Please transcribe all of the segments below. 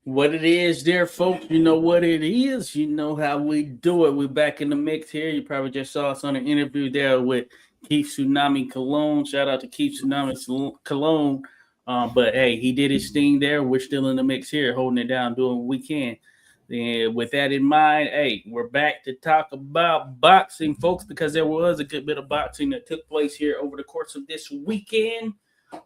What it is there, folks. You know what it is. You know how we do it. We're back in the mix here. You probably just saw us on an interview there with Keith Tsunami Cologne. Shout out to Keith Tsunami Cologne. But hey, he did his thing there. We're still in the mix here, holding it down, doing what we can. And with that in mind, hey, we're back to talk about boxing, folks, because there was a good bit of boxing that took place here over the course of this weekend.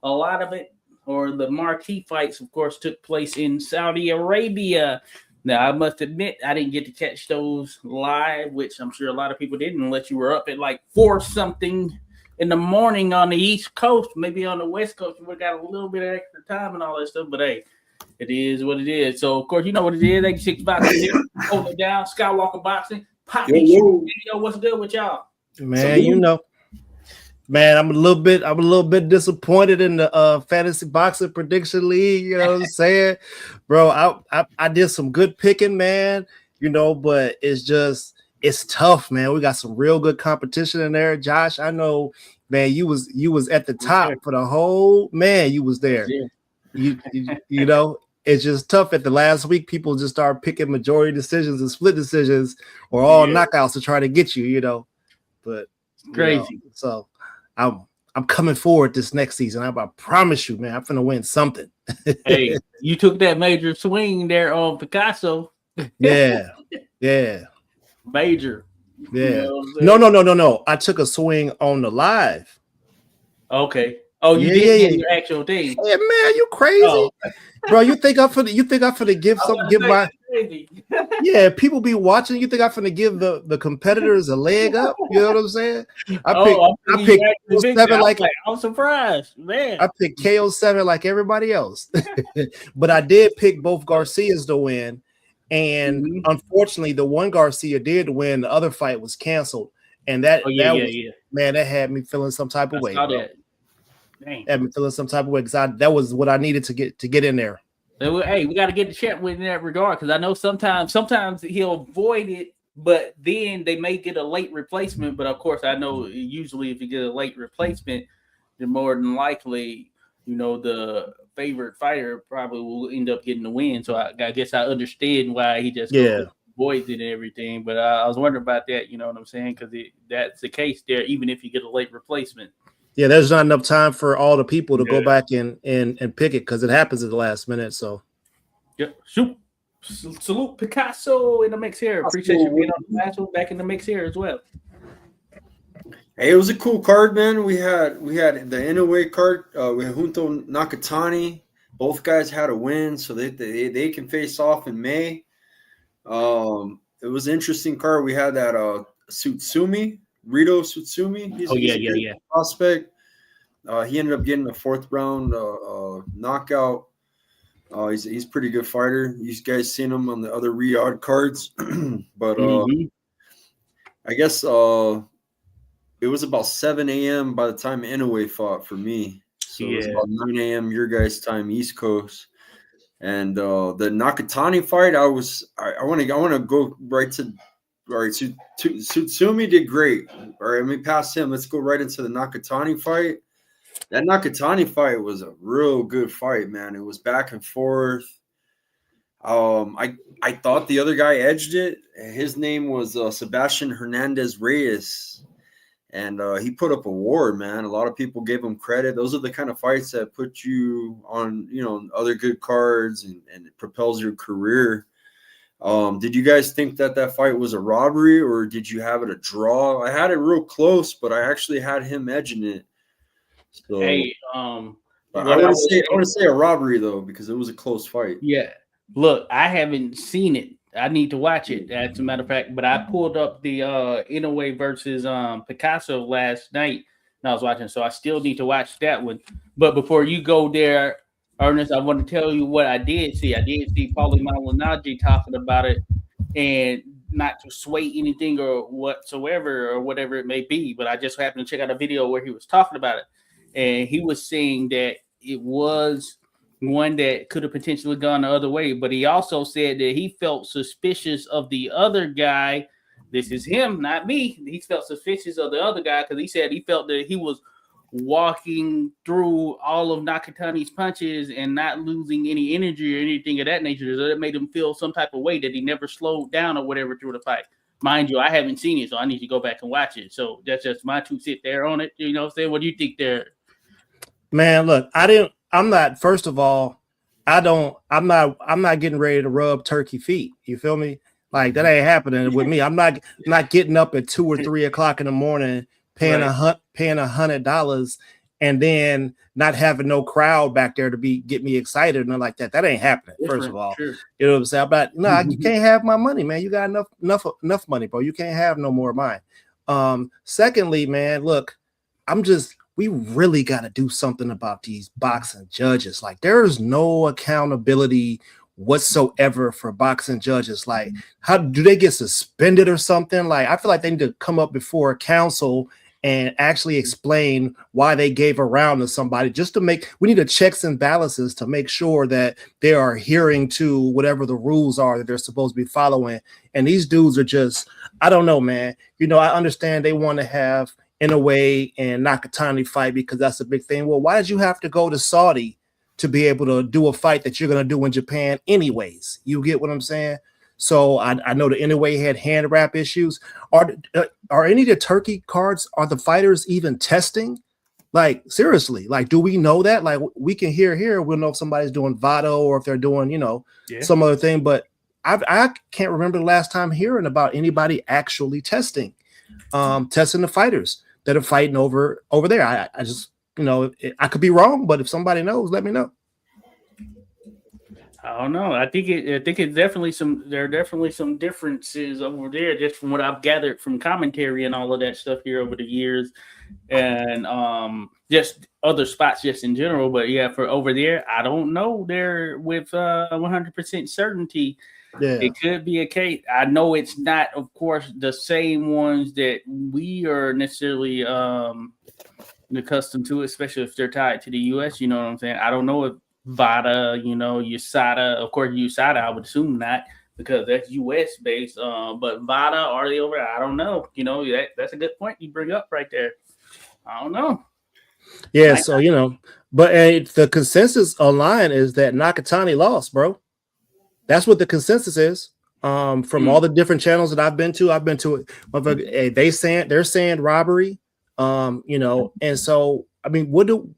A lot of it, or the marquee fights, of course, took place in Saudi Arabia. Now, I must admit, I didn't get to catch those live, which I'm sure a lot of people didn't, unless you were up at like 4 something in the morning on the East Coast. Maybe on the West Coast, we got a little bit of extra time and all that stuff. But hey, it is what it is. So, of course, you know what it is. 86 Boxing here, holding it down. Skywalker Boxing. Poppy Video. What's good with y'all? Man, Man, I'm a little bit disappointed in the fantasy boxing prediction league. You know what I'm saying, bro? I did some good picking, man. But it's tough, man. We got some real good competition in there. Josh, I know, man. You was at the top for the whole. Man, you was there. Yeah. You know. It's just tough at the last week. People just start picking majority decisions and split decisions or all knockouts to try to get you. But crazy. So. I'm coming forward this next season. I promise you, man, I'm gonna win something. Hey, you took that major swing there on Picasso. Yeah. Major. Yeah. No. I took a swing on the live. Okay. Oh, you did your actual thing. Yeah, man, you crazy, bro? You think I'm finna give some? Give my yeah. People be watching. You think I'm finna give the competitors a leg up? You know what I'm saying? I picked KO7 like I'm surprised, man. I picked KO7 like everybody else, but I did pick both Garcias to win, and unfortunately, the one Garcia did win. The other fight was canceled, and that man, that had me feeling some type of way. Had me feeling some type of way because that was what I needed to get in there. Hey, we got to get the champ in that regard because I know sometimes he'll avoid it, but then they may get a late replacement. But of course, I know usually if you get a late replacement, then more than likely, the favorite fighter probably will end up getting the win. So I guess I understand why he just avoids it and everything. But I was wondering about that. You know what I'm saying? Because that's the case there, even if you get a late replacement. Yeah, there's not enough time for all the people to go back and pick it because it happens at the last minute. So, salute Picasso in the mix here. Appreciate you being on the match. Back in the mix here as well. Hey, it was a cool card, man. We had the Inoue card. We had Junto Nakatani. Both guys had a win, so they can face off in May. It was an interesting card. We had that Tsutsumi. Rito Tsutsumi, he's a prospect. He ended up getting a 4th round knockout. He's a pretty good fighter. You guys seen him on the other Riyadh cards, but I guess it was about 7 a.m. by the time Inoue fought for me. So it was about 9 a.m. your guys' time, East Coast. And the Nakatani fight, I want to go right to. All right, so Tsutsumi did great. All right, let me pass him. Let's go right into the Nakatani fight. That Nakatani fight was a real good fight, man. It was back and forth. I thought the other guy edged it. His name was Sebastian Hernandez Reyes, and he put up a war, man. A lot of people gave him credit. Those are the kind of fights that put you on, other good cards and it propels your career. Did you guys think that fight was a robbery or did you have it a draw? I had it real close, but I actually had him edging it. So hey, I want to say a robbery though, because it was a close fight. Yeah. Look, I haven't seen it. I need to watch it, as a matter of fact. But I pulled up the Inoue versus Picasso last night and I was watching, so I still need to watch that one. But before you go there, Ernest, I want to tell you what I did see. I did see Paulie Malignaggi talking about it, and not to sway anything or whatsoever or whatever it may be, but I just happened to check out a video where he was talking about it, and he was saying that it was one that could have potentially gone the other way, but he also said that he felt suspicious of the other guy. This is him, not me. He felt suspicious of the other guy because he said he felt that he was walking through all of Nakatani's punches and not losing any energy or anything of that nature. So it made him feel some type of way that he never slowed down or whatever through the fight. Mind you, I haven't seen it, so I need to go back and watch it. So that's just my 2 cents there on it. You know what I'm saying? What do you think there? Man, look, I'm not, first of all, I'm not getting ready to rub turkey feet. You feel me? Like that ain't happening with me. I'm not getting up at 2 or 3 o'clock in the morning paying $100 and then not having no crowd back there to get me excited and like that. That ain't happening. First of all, sure. You know what I'm saying? But no, you can't have my money, man. You got enough money, bro. You can't have no more of mine. Secondly, man, look, we really got to do something about these boxing judges. Like there is no accountability whatsoever for boxing judges. Like, how do they get suspended or something? Like, I feel like they need to come up before a council and actually explain why they gave a round to somebody, we need a checks and balances to make sure that they are adhering to whatever the rules are that they're supposed to be following. And these dudes are just, I don't know, man. You know, I understand they want to have Inoue and Nakatani fight because that's a big thing. Well, why did you have to go to Saudi to be able to do a fight that you're going to do in Japan anyways? You get what I'm saying? So I know the Inoue had hand wrap issues. Are any of the turkey cards, are the fighters even testing? Like, seriously, like, do we know that? Like, we can hear here, we'll know if somebody's doing Vado or if they're doing, some other thing. But I can't remember the last time hearing about anybody actually testing the fighters that are fighting over there. I just, I could be wrong, but if somebody knows, let me know. I don't know. I think it's definitely there are definitely some differences over there, just from what I've gathered from commentary and all of that stuff here over the years, and just other spots just in general. But yeah, for over there, I don't know. There with 100% certainty. Yeah. It could be a case. I know it's not, of course, the same ones that we are necessarily accustomed to, especially if they're tied to the U.S. You know what I'm saying? I don't know if VADA, USADA, of course, USADA, I would assume not, because that's U.S. based. But VADA, are they over there? I don't know. That's a good point you bring up right there. I don't know. Yeah, so, but the consensus online is that Nakatani lost, bro. That's what the consensus is. From all the different channels that I've been to it. They're saying robbery. And so I mean, we don't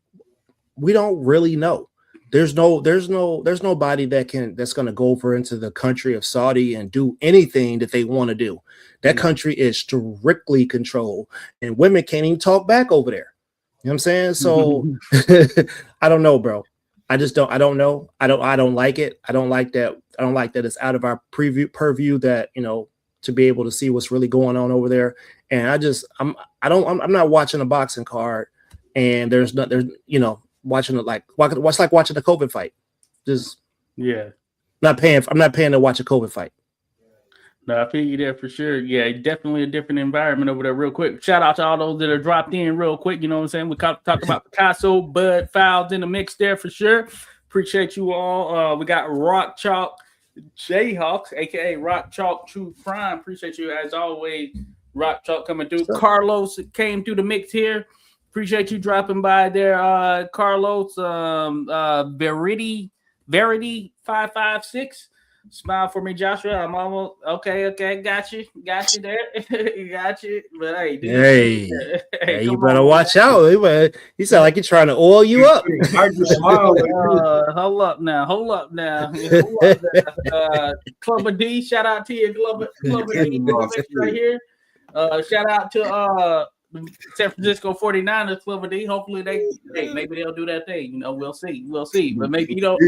really know. There's nobody that's gonna go over into the country of Saudi and do anything that they want to do. That country is strictly controlled, and women can't even talk back over there. You know what I'm saying? So I don't know, bro. I don't know. I don't like it. I don't like that it's out of our purview that, to be able to see what's really going on over there. And I'm not watching a boxing card and watching it like watching a COVID fight. Just I'm not paying to watch a COVID fight. No, I feel you there for sure. Yeah, definitely a different environment over there. Real quick, shout out to all those that are dropped in real quick. You know what I'm saying? We talked about Picasso, Bud, Fouls in the mix there for sure. Appreciate you all. We got Rock Chalk Jayhawks, aka Rock Chalk True Prime. Appreciate you as always. Rock Chalk coming through. Sure. Carlos came through the mix here. Appreciate you dropping by there, Carlos. Verity 556. Smile for me, Joshua. I'm almost okay. Got you there. Got you. But hey, you better watch out. He sound like he's trying to oil you up. Hold up now. Clubber D, shout out to you, Clubber D, right here. Shout out to San Francisco 49ers, Clubber D. Hopefully maybe they'll do that thing. We'll see. But maybe you don't.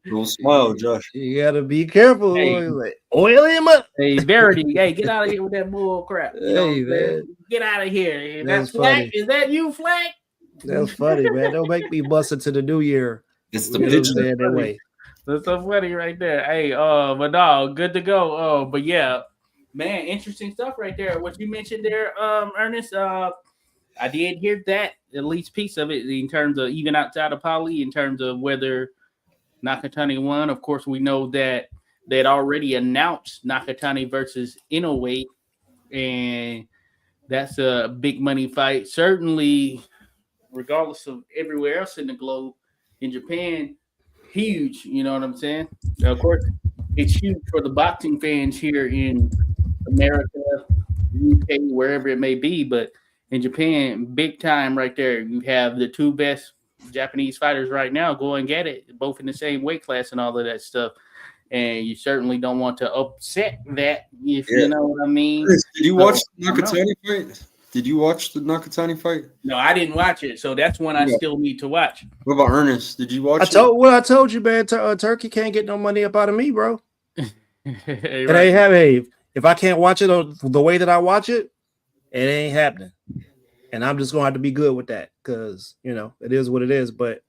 Don't smile, Josh. You gotta be careful. Hey, oil him up. Hey, Verity. Hey, get out of here with that bull crap. Man. Get out of here. That's Flack. Is that you, Flack? That's funny, man. Don't make me bust into the new year. It's the picture that way. That's so funny right there. Hey, but no, good to go. But yeah, man, interesting stuff right there. What you mentioned there, Ernest. I did hear that, at least piece of it, in terms of even outside of Poly, in terms of whether Nakatani won. Of course, we know that they'd already announced Nakatani versus Inoue, and That's a big money fight. Certainly, regardless of everywhere else in the globe, in Japan, huge. You know what I'm saying? Of course, it's huge for the boxing fans here in America, UK, wherever it may be. But in Japan, big time right there. You have the two best Japanese fighters right now going at it, both in the same weight class and all of that stuff. And you certainly don't want to upset that, if Yeah. you know what I mean. Did you watch the I don't know. Nakatani fight? Did you watch the Nakatani fight? No, I didn't watch it, so that's one I Yeah. still need to watch. What about Ernest? Did you watch I it? told you, man. Turkey can't get no money up out of me, bro. It Right. ain't happening. If I can't watch it the way that I watch it, it ain't happening. And I'm just gonna have to be good with that because it is what it is. But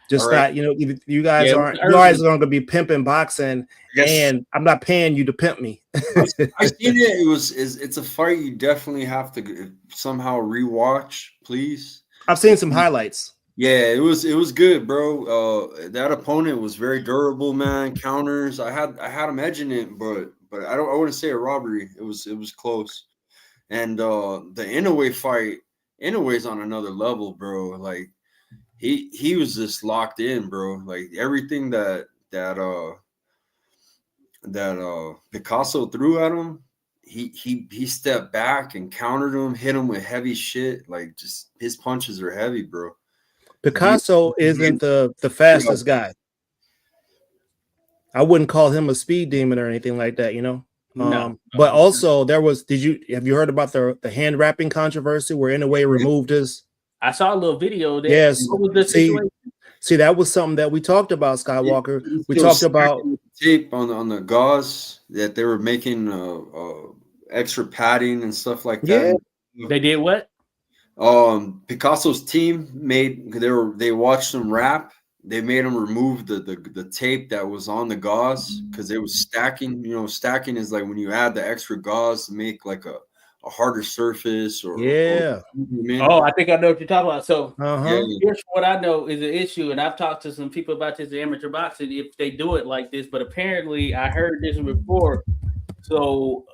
just All right. not, you guys Yeah, aren't. early. You guys are gonna be pimping boxing, Yes. and I'm not paying you to pimp me. I've seen it. It's a fight you definitely have to somehow rewatch, please. I've seen some highlights. Yeah, it was good, bro. That opponent was very durable, man. Counters. I had him edging it, but I wouldn't say a robbery. It was close. And the Inoue fight, Inoue's on another level, bro. Like he was just locked in, bro. Like everything that Picasso threw at him, he stepped back and countered him, hit him with heavy shit. Like just his punches are heavy, bro. Picasso isn't the fastest guy. I wouldn't call him a speed demon or anything like that, No. But also have you heard about the hand wrapping controversy where Inoue removed his? I saw a little video there. Yes. What was the situation? See, that was something that we talked about, Skywalker. We Still talked about stacking tape on the gauze that they were making extra padding and stuff like that. They did what? Picasso's team they watched them rap. They made them remove the tape that was on the gauze because it was stacking. Stacking is like when you add the extra gauze to make like a harder surface or Oh, I think I know what you're talking about. So Uh-huh. here's what I know is an issue, and I've talked to some people about this in amateur boxing if they do it like this, but apparently I heard this before. So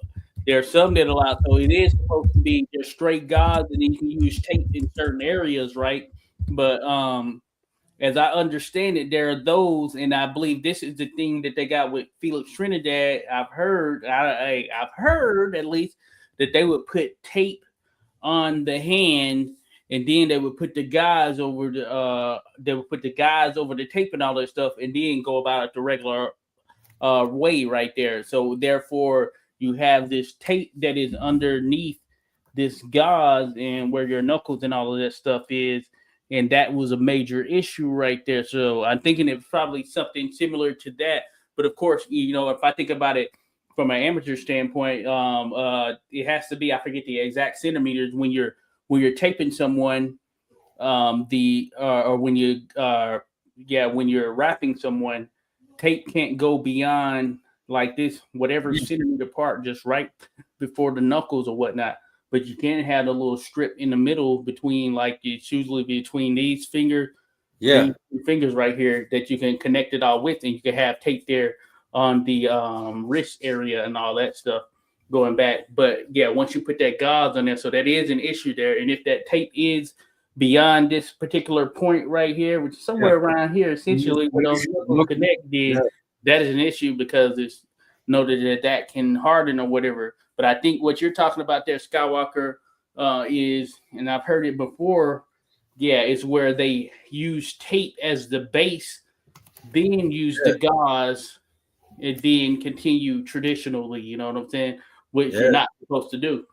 there's some that allow, so it is supposed to be just straight gauze, and then you can use tape in certain areas, right? But as I understand it, there are those, and I believe this is the thing that they got with Felix Trinidad. I've heard at least that they would put tape on the hand, and then they would put the guys over the tape and all that stuff, and then go about it the regular way right there. So therefore, you have this tape that is underneath this gauze and where your knuckles and all of that stuff is. And that was a major issue right there. So I'm thinking it's probably something similar to that. But of course, if I think about it from an amateur standpoint, it has to be, I forget the exact centimeters when you're taping someone, or when you're wrapping someone, tape can't go beyond like this, whatever centimeter part, just right before the knuckles or whatnot. But you can have a little strip in the middle between, like it's usually between these fingers, these fingers right here, that you can connect it all with, and you can have tape there on the wrist area and all that stuff going back. But yeah, once you put that gauze on there, so that is an issue there. And if that tape is beyond this particular point right here, which is somewhere around here, essentially, where those knuckles connect, that is an issue because it's noted that can harden or whatever. But I think what you're talking about there, Skywalker, is, and I've heard it before, it's where they use tape as the base, then use the gauze, and then continue traditionally, you know what I'm saying? Which you're not supposed to do.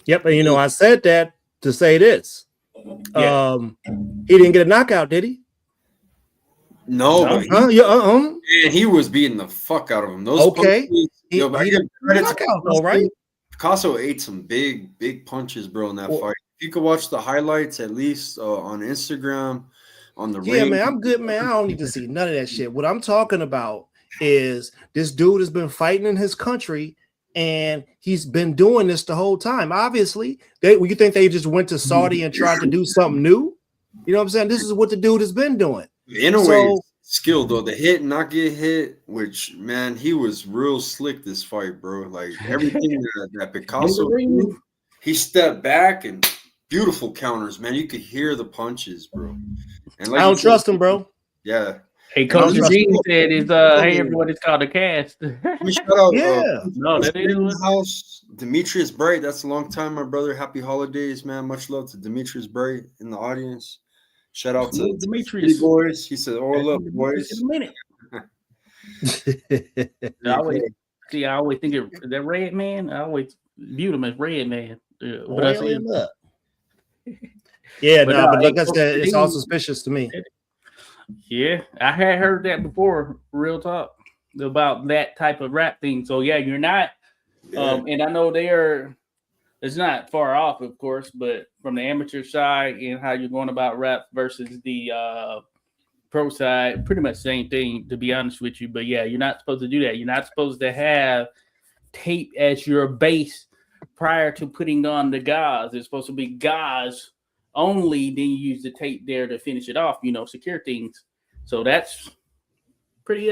Yep, and I said that to say this. Yeah. He didn't get a knockout, did he? No, but man, he was beating the fuck out of him. Those okay. punches, He didn't knockout though, right? Picasso ate some big punches, bro, in that fight. If you could watch the highlights at least on Instagram, on the ring. Man, I'm good, man. I don't need to see none of that shit. What I'm talking about is this dude has been fighting in his country, and he's been doing this the whole time. Obviously, you think they just went to Saudi and tried to do something new? You know what I'm saying? This is what the dude has been doing. In a way, skilled though, the hit and not get hit, which man, he was real slick this fight, bro. Like everything that Picasso he stepped back and beautiful counters, man. You could hear the punches, bro. And I don't trust him, bro. Yeah. Hey, Coach Gene said, "Is hey everyone, it's called a cast." We shout out, no, that is house Demetrius Bright. That's a long time, my brother. Happy holidays, man. Much love to Demetrius Bright in the audience. Shout out to Demetrius boys. He said, "Oh, look, boys." In a minute. I always think of that Red Man. I always viewed him as Red Man. But like I said, it's all suspicious to me. Yeah, I had heard that before. Real talk about that type of rap thing. So yeah, you're not. And I know it's not far off, of course, but from the amateur side and how you're going about rap versus the pro side, pretty much same thing, to be honest with you. But yeah, you're not supposed to do that. You're not supposed to have tape as your base prior to putting on the gauze. It's supposed to be gauze only, then you use the tape there to finish it off, secure things. So that's pretty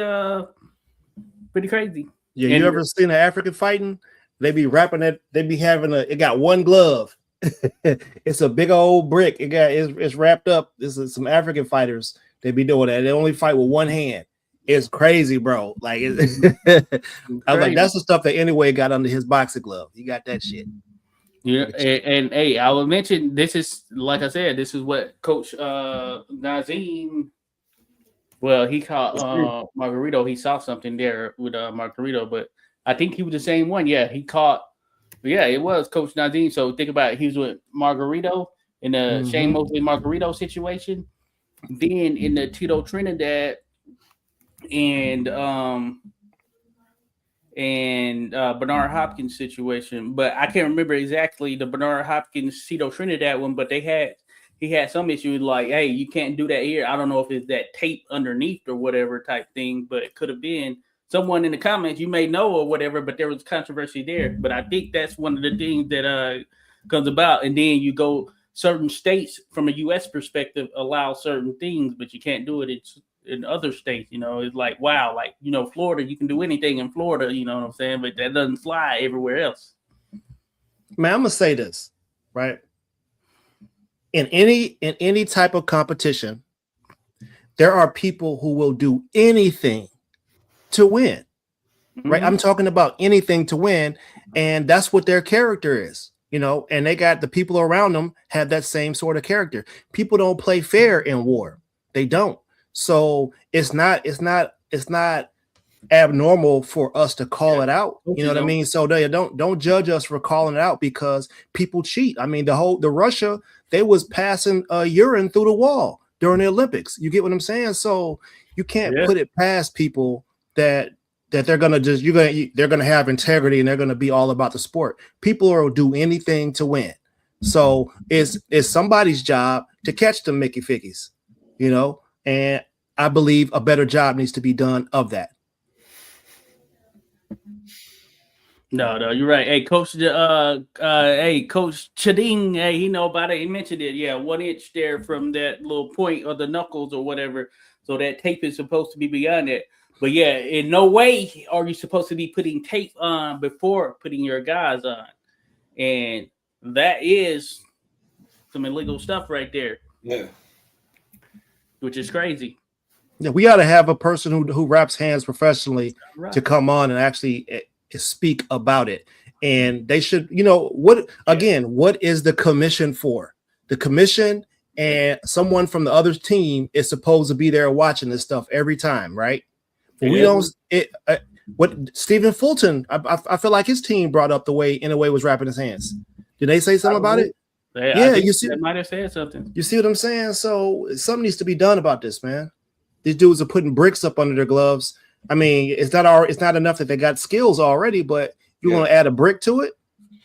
crazy. Yeah, you ever seen an African fighting? They be rapping it, they be having it got one glove. It's a big old brick. It's wrapped up. This is some African fighters. They be doing that. They only fight with one hand. It's crazy, bro. Like I was like, that's the stuff that Anyway got under his boxing glove. He got that shit. Yeah, and hey, I will mention this is, like I said, this is what Coach Nazim. Well, he caught Margarito. He saw something there with Margarito, but I think he was the same one. Yeah, he caught. Yeah, it was Coach Nazim. So think about it. He was with Margarito in the Shane Mosley Margarito situation. Then in the Tito Trinidad and Bernard Hopkins situation, but I can't remember exactly the Bernard Hopkins Tito Trinidad one. But he had some issue like, hey, you can't do that here. I don't know if it's that tape underneath or whatever type thing, but it could have been someone in the comments you may know or whatever. But there was controversy there. But I think that's one of the things that comes about. And then you go, certain states from a U.S. perspective allow certain things, but you can't do it in other states. It's like, wow, like, Florida, you can do anything in Florida, you know what I'm saying? But that doesn't fly everywhere else. Man, I'm gonna say this, right? In any type of competition, there are people who will do anything to win. Right? I'm talking about anything to win, and that's what their character is. And they got the people around them have that same sort of character. People don't play fair in war. They don't. So it's not abnormal for us to call it out. You know what I mean? So they don't judge us for calling it out because people cheat. I mean, the Russia, they was passing urine through the wall during the Olympics. You get what I'm saying? So you can't put it past people that they're gonna they're gonna have integrity and they're gonna be all about the sport. People will do anything to win. So it's somebody's job to catch them Mickey Fickies, and I believe a better job needs to be done of that. No, you're right. Hey, Coach, Coach Chading, hey, he know about it. He mentioned it. Yeah, 1 inch there from that little point of the knuckles or whatever. So that tape is supposed to be beyond that. But yeah, in no way are you supposed to be putting tape on before putting your guys on. And that is some illegal stuff right there. Yeah. Which is crazy. Yeah, we got to have a person who wraps hands professionally to come on and actually speak about it. And they should, what is the commission for? The commission and someone from the other team is supposed to be there watching this stuff every time, right? We don't. What Stephen Fulton? I feel like his team brought up the way Inouye was wrapping his hands. Did they say something about it? Yeah, you see, they might have said something. You see what I'm saying? So something needs to be done about this, man. These dudes are putting bricks up under their gloves. I mean, it's not enough that they got skills already, but you want to add a brick to it.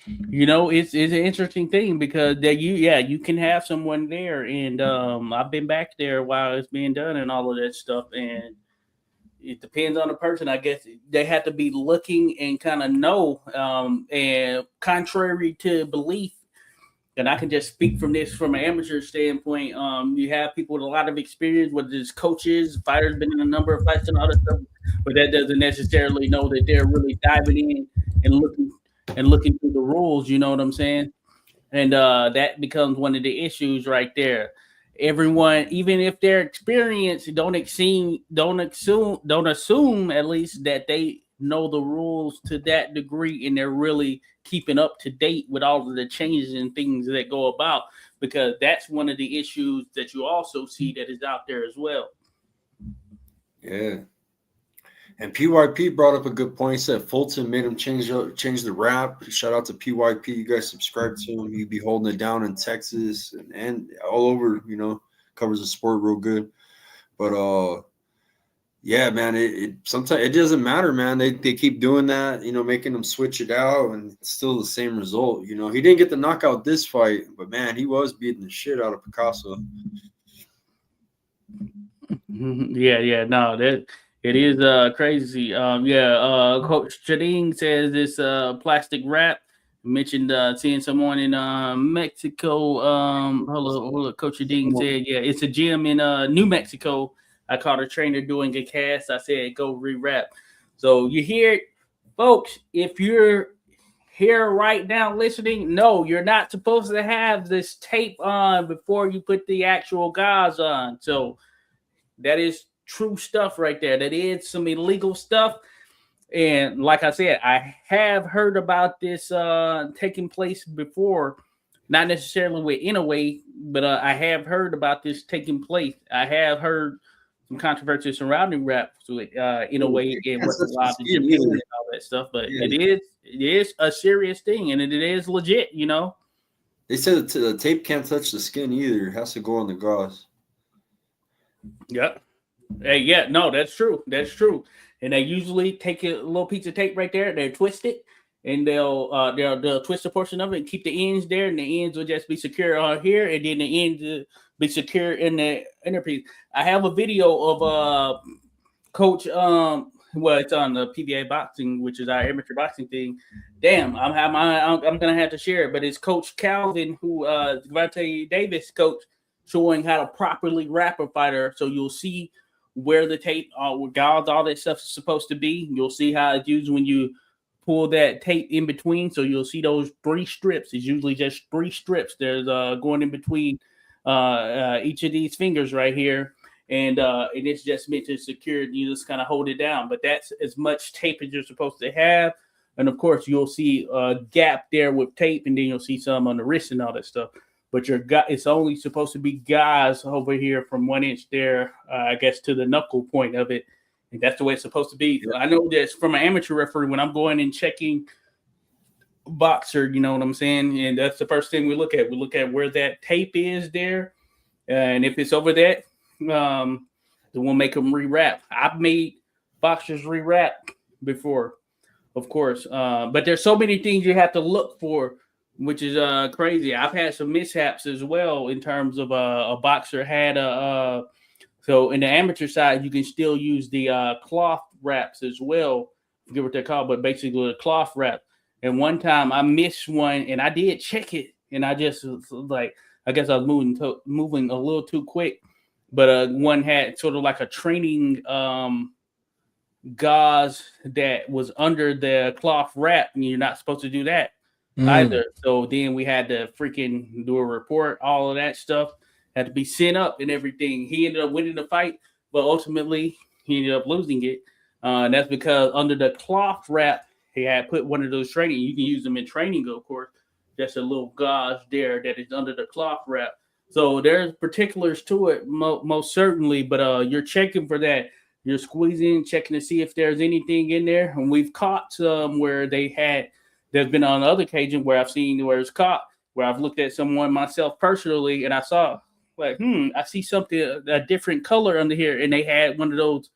It's an interesting thing because you can have someone there, and I've been back there while it's being done and all of that stuff, and it depends on the person. I guess they have to be looking and kind of know, and contrary to belief, and I can just speak from an amateur standpoint. You have people with a lot of experience, whether it's coaches, fighters, been in a number of fights and all that stuff, but that doesn't necessarily know that they're really diving in and looking through the rules. You know what I'm saying? And that becomes one of the issues right there. Everyone, even if they're experienced, don't assume at least that they know the rules to that degree, and they're really keeping up to date with all of the changes and things that go about. Because that's one of the issues that you also see that is out there as well. Yeah. And PYP brought up a good point. He said Fulton made him change the rap. Shout out to PYP. You guys subscribe to him. He'd be holding it down in Texas and all over, covers the sport real good. But yeah, man, it sometimes it doesn't matter, man. They keep doing that, making them switch it out, and it's still the same result. He didn't get the knockout this fight, but man, he was beating the shit out of Picasso. Yeah, no, that it is crazy. Coach Chading says this plastic wrap. Mentioned seeing someone in Mexico. Hold on. Coach Chading said, yeah, it's a gym in New Mexico. I caught a trainer doing a cast. I said, go rewrap. So you hear it, folks. If you're here right now listening, no, you're not supposed to have this tape on before you put the actual gauze on. So that is true stuff right there. That is some illegal stuff. And like I said, I have heard about this taking place before, not necessarily with Inoue, but I have heard about this taking place. I have heard some controversy surrounding raps with Inoue and what's allowed to Japan and all that stuff. But it is a serious thing, and it is legit, They said the tape can't touch the skin either. It has to go on the gauze. Yep. Hey, yeah, no, that's true. That's true. And they usually take a little piece of tape right there, they twist it, and they'll twist a portion of it and keep the ends there, and the ends will just be secure on here, and then the ends will be secure in the inner piece. I have a video of Coach it's on the PBA boxing, which is our amateur boxing thing. Damn, I'm gonna have to share it, but it's Coach Calvin, who Gervonta Davis coach, showing how to properly wrap a fighter. So you'll see where the tape, where gauze, all that stuff is supposed to be. You'll see how it's used when you pull that tape in between. So you'll see those 3 strips. It's usually just 3 strips. There's going in between each of these fingers right here. And it's just meant to secure it. You just kind of hold it down. But that's as much tape as you're supposed to have. And of course, you'll see a gap there with tape, and then you'll see some on the wrist and all that stuff. But it's only supposed to be gauze over here from 1 inch there, I guess, to the knuckle point of it. And that's the way it's supposed to be. Yeah. I know that from an amateur referee, when I'm going and checking boxer, you know what I'm saying? And that's the first thing we look at. We look at where that tape is there. And if it's over that, then we'll make them rewrap. I've made boxers rewrap before, of course. But there's so many things you have to look for, which is crazy. I've had some mishaps as well in terms of a boxer had so in the amateur side, you can still use the cloth wraps as well. I forget what they're called, but basically a cloth wrap. And one time I missed one, and I did check it, and I just was like, I guess I was moving a little too quick. But one had sort of like a training gauze that was under the cloth wrap, and you're not supposed to do that. Either. So then we had to freaking do a report, all of that stuff had to be sent up and everything. He ended up winning the fight, but ultimately he ended up losing it. And that's because under the cloth wrap, he had put one of those training. You can use them in training, of course. Just a little gauze there that is under the cloth wrap. So there's particulars to it, most certainly. But you're checking for that. You're squeezing, checking to see if there's anything in there. And we've caught some where they had. There's been on other occasions where I've seen where it's caught, where I've looked at someone myself personally, and I saw like, I see something, a different color under here, and they had one of those,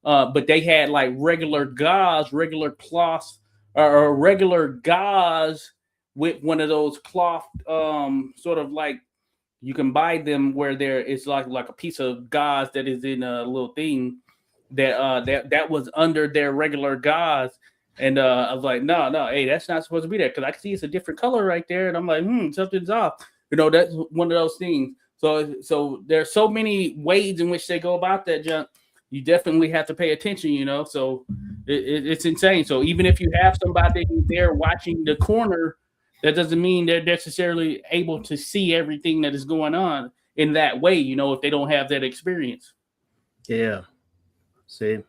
but they had like regular gauze, regular cloth, or regular gauze with one of those cloth, sort of like you can buy them where it's like a piece of gauze that is in a little thing that was under their regular gauze. And I was like, no, hey, that's not supposed to be there, because I can see it's a different color right there. And I'm like, something's off. That's one of those things. So there's so many ways in which they go about that junk. You definitely have to pay attention, So it's insane. So even if you have somebody there watching the corner that doesn't mean they're necessarily able to see everything that is going on in that way, you know, if they don't have that experience. Yeah. See,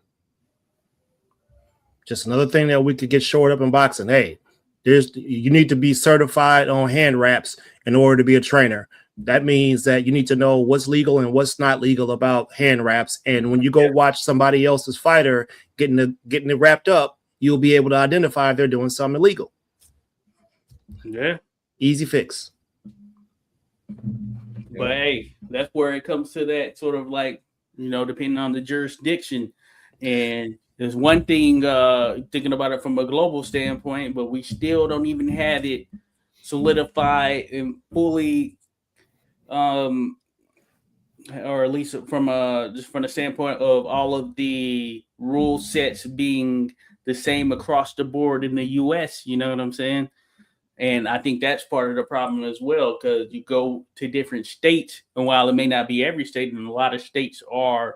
just another thing that we could get shored up in boxing. Hey, you need to be certified on hand wraps in order to be a trainer. That means that you need to know what's legal and what's not legal about hand wraps. And when you go watch somebody else's fighter getting it wrapped up, you'll be able to identify if they're doing something illegal. Yeah. Easy fix. But hey, that's where it comes to that sort of like, you know, depending on the jurisdiction. And there's one thing, thinking about it from a global standpoint, but we still don't even have it solidified and fully, or at least from just from the standpoint of all of the rule sets being the same across the board in the U.S. You know what I'm saying? And I think that's part of the problem as well, because you go to different states, and while it may not be every state, and a lot of states are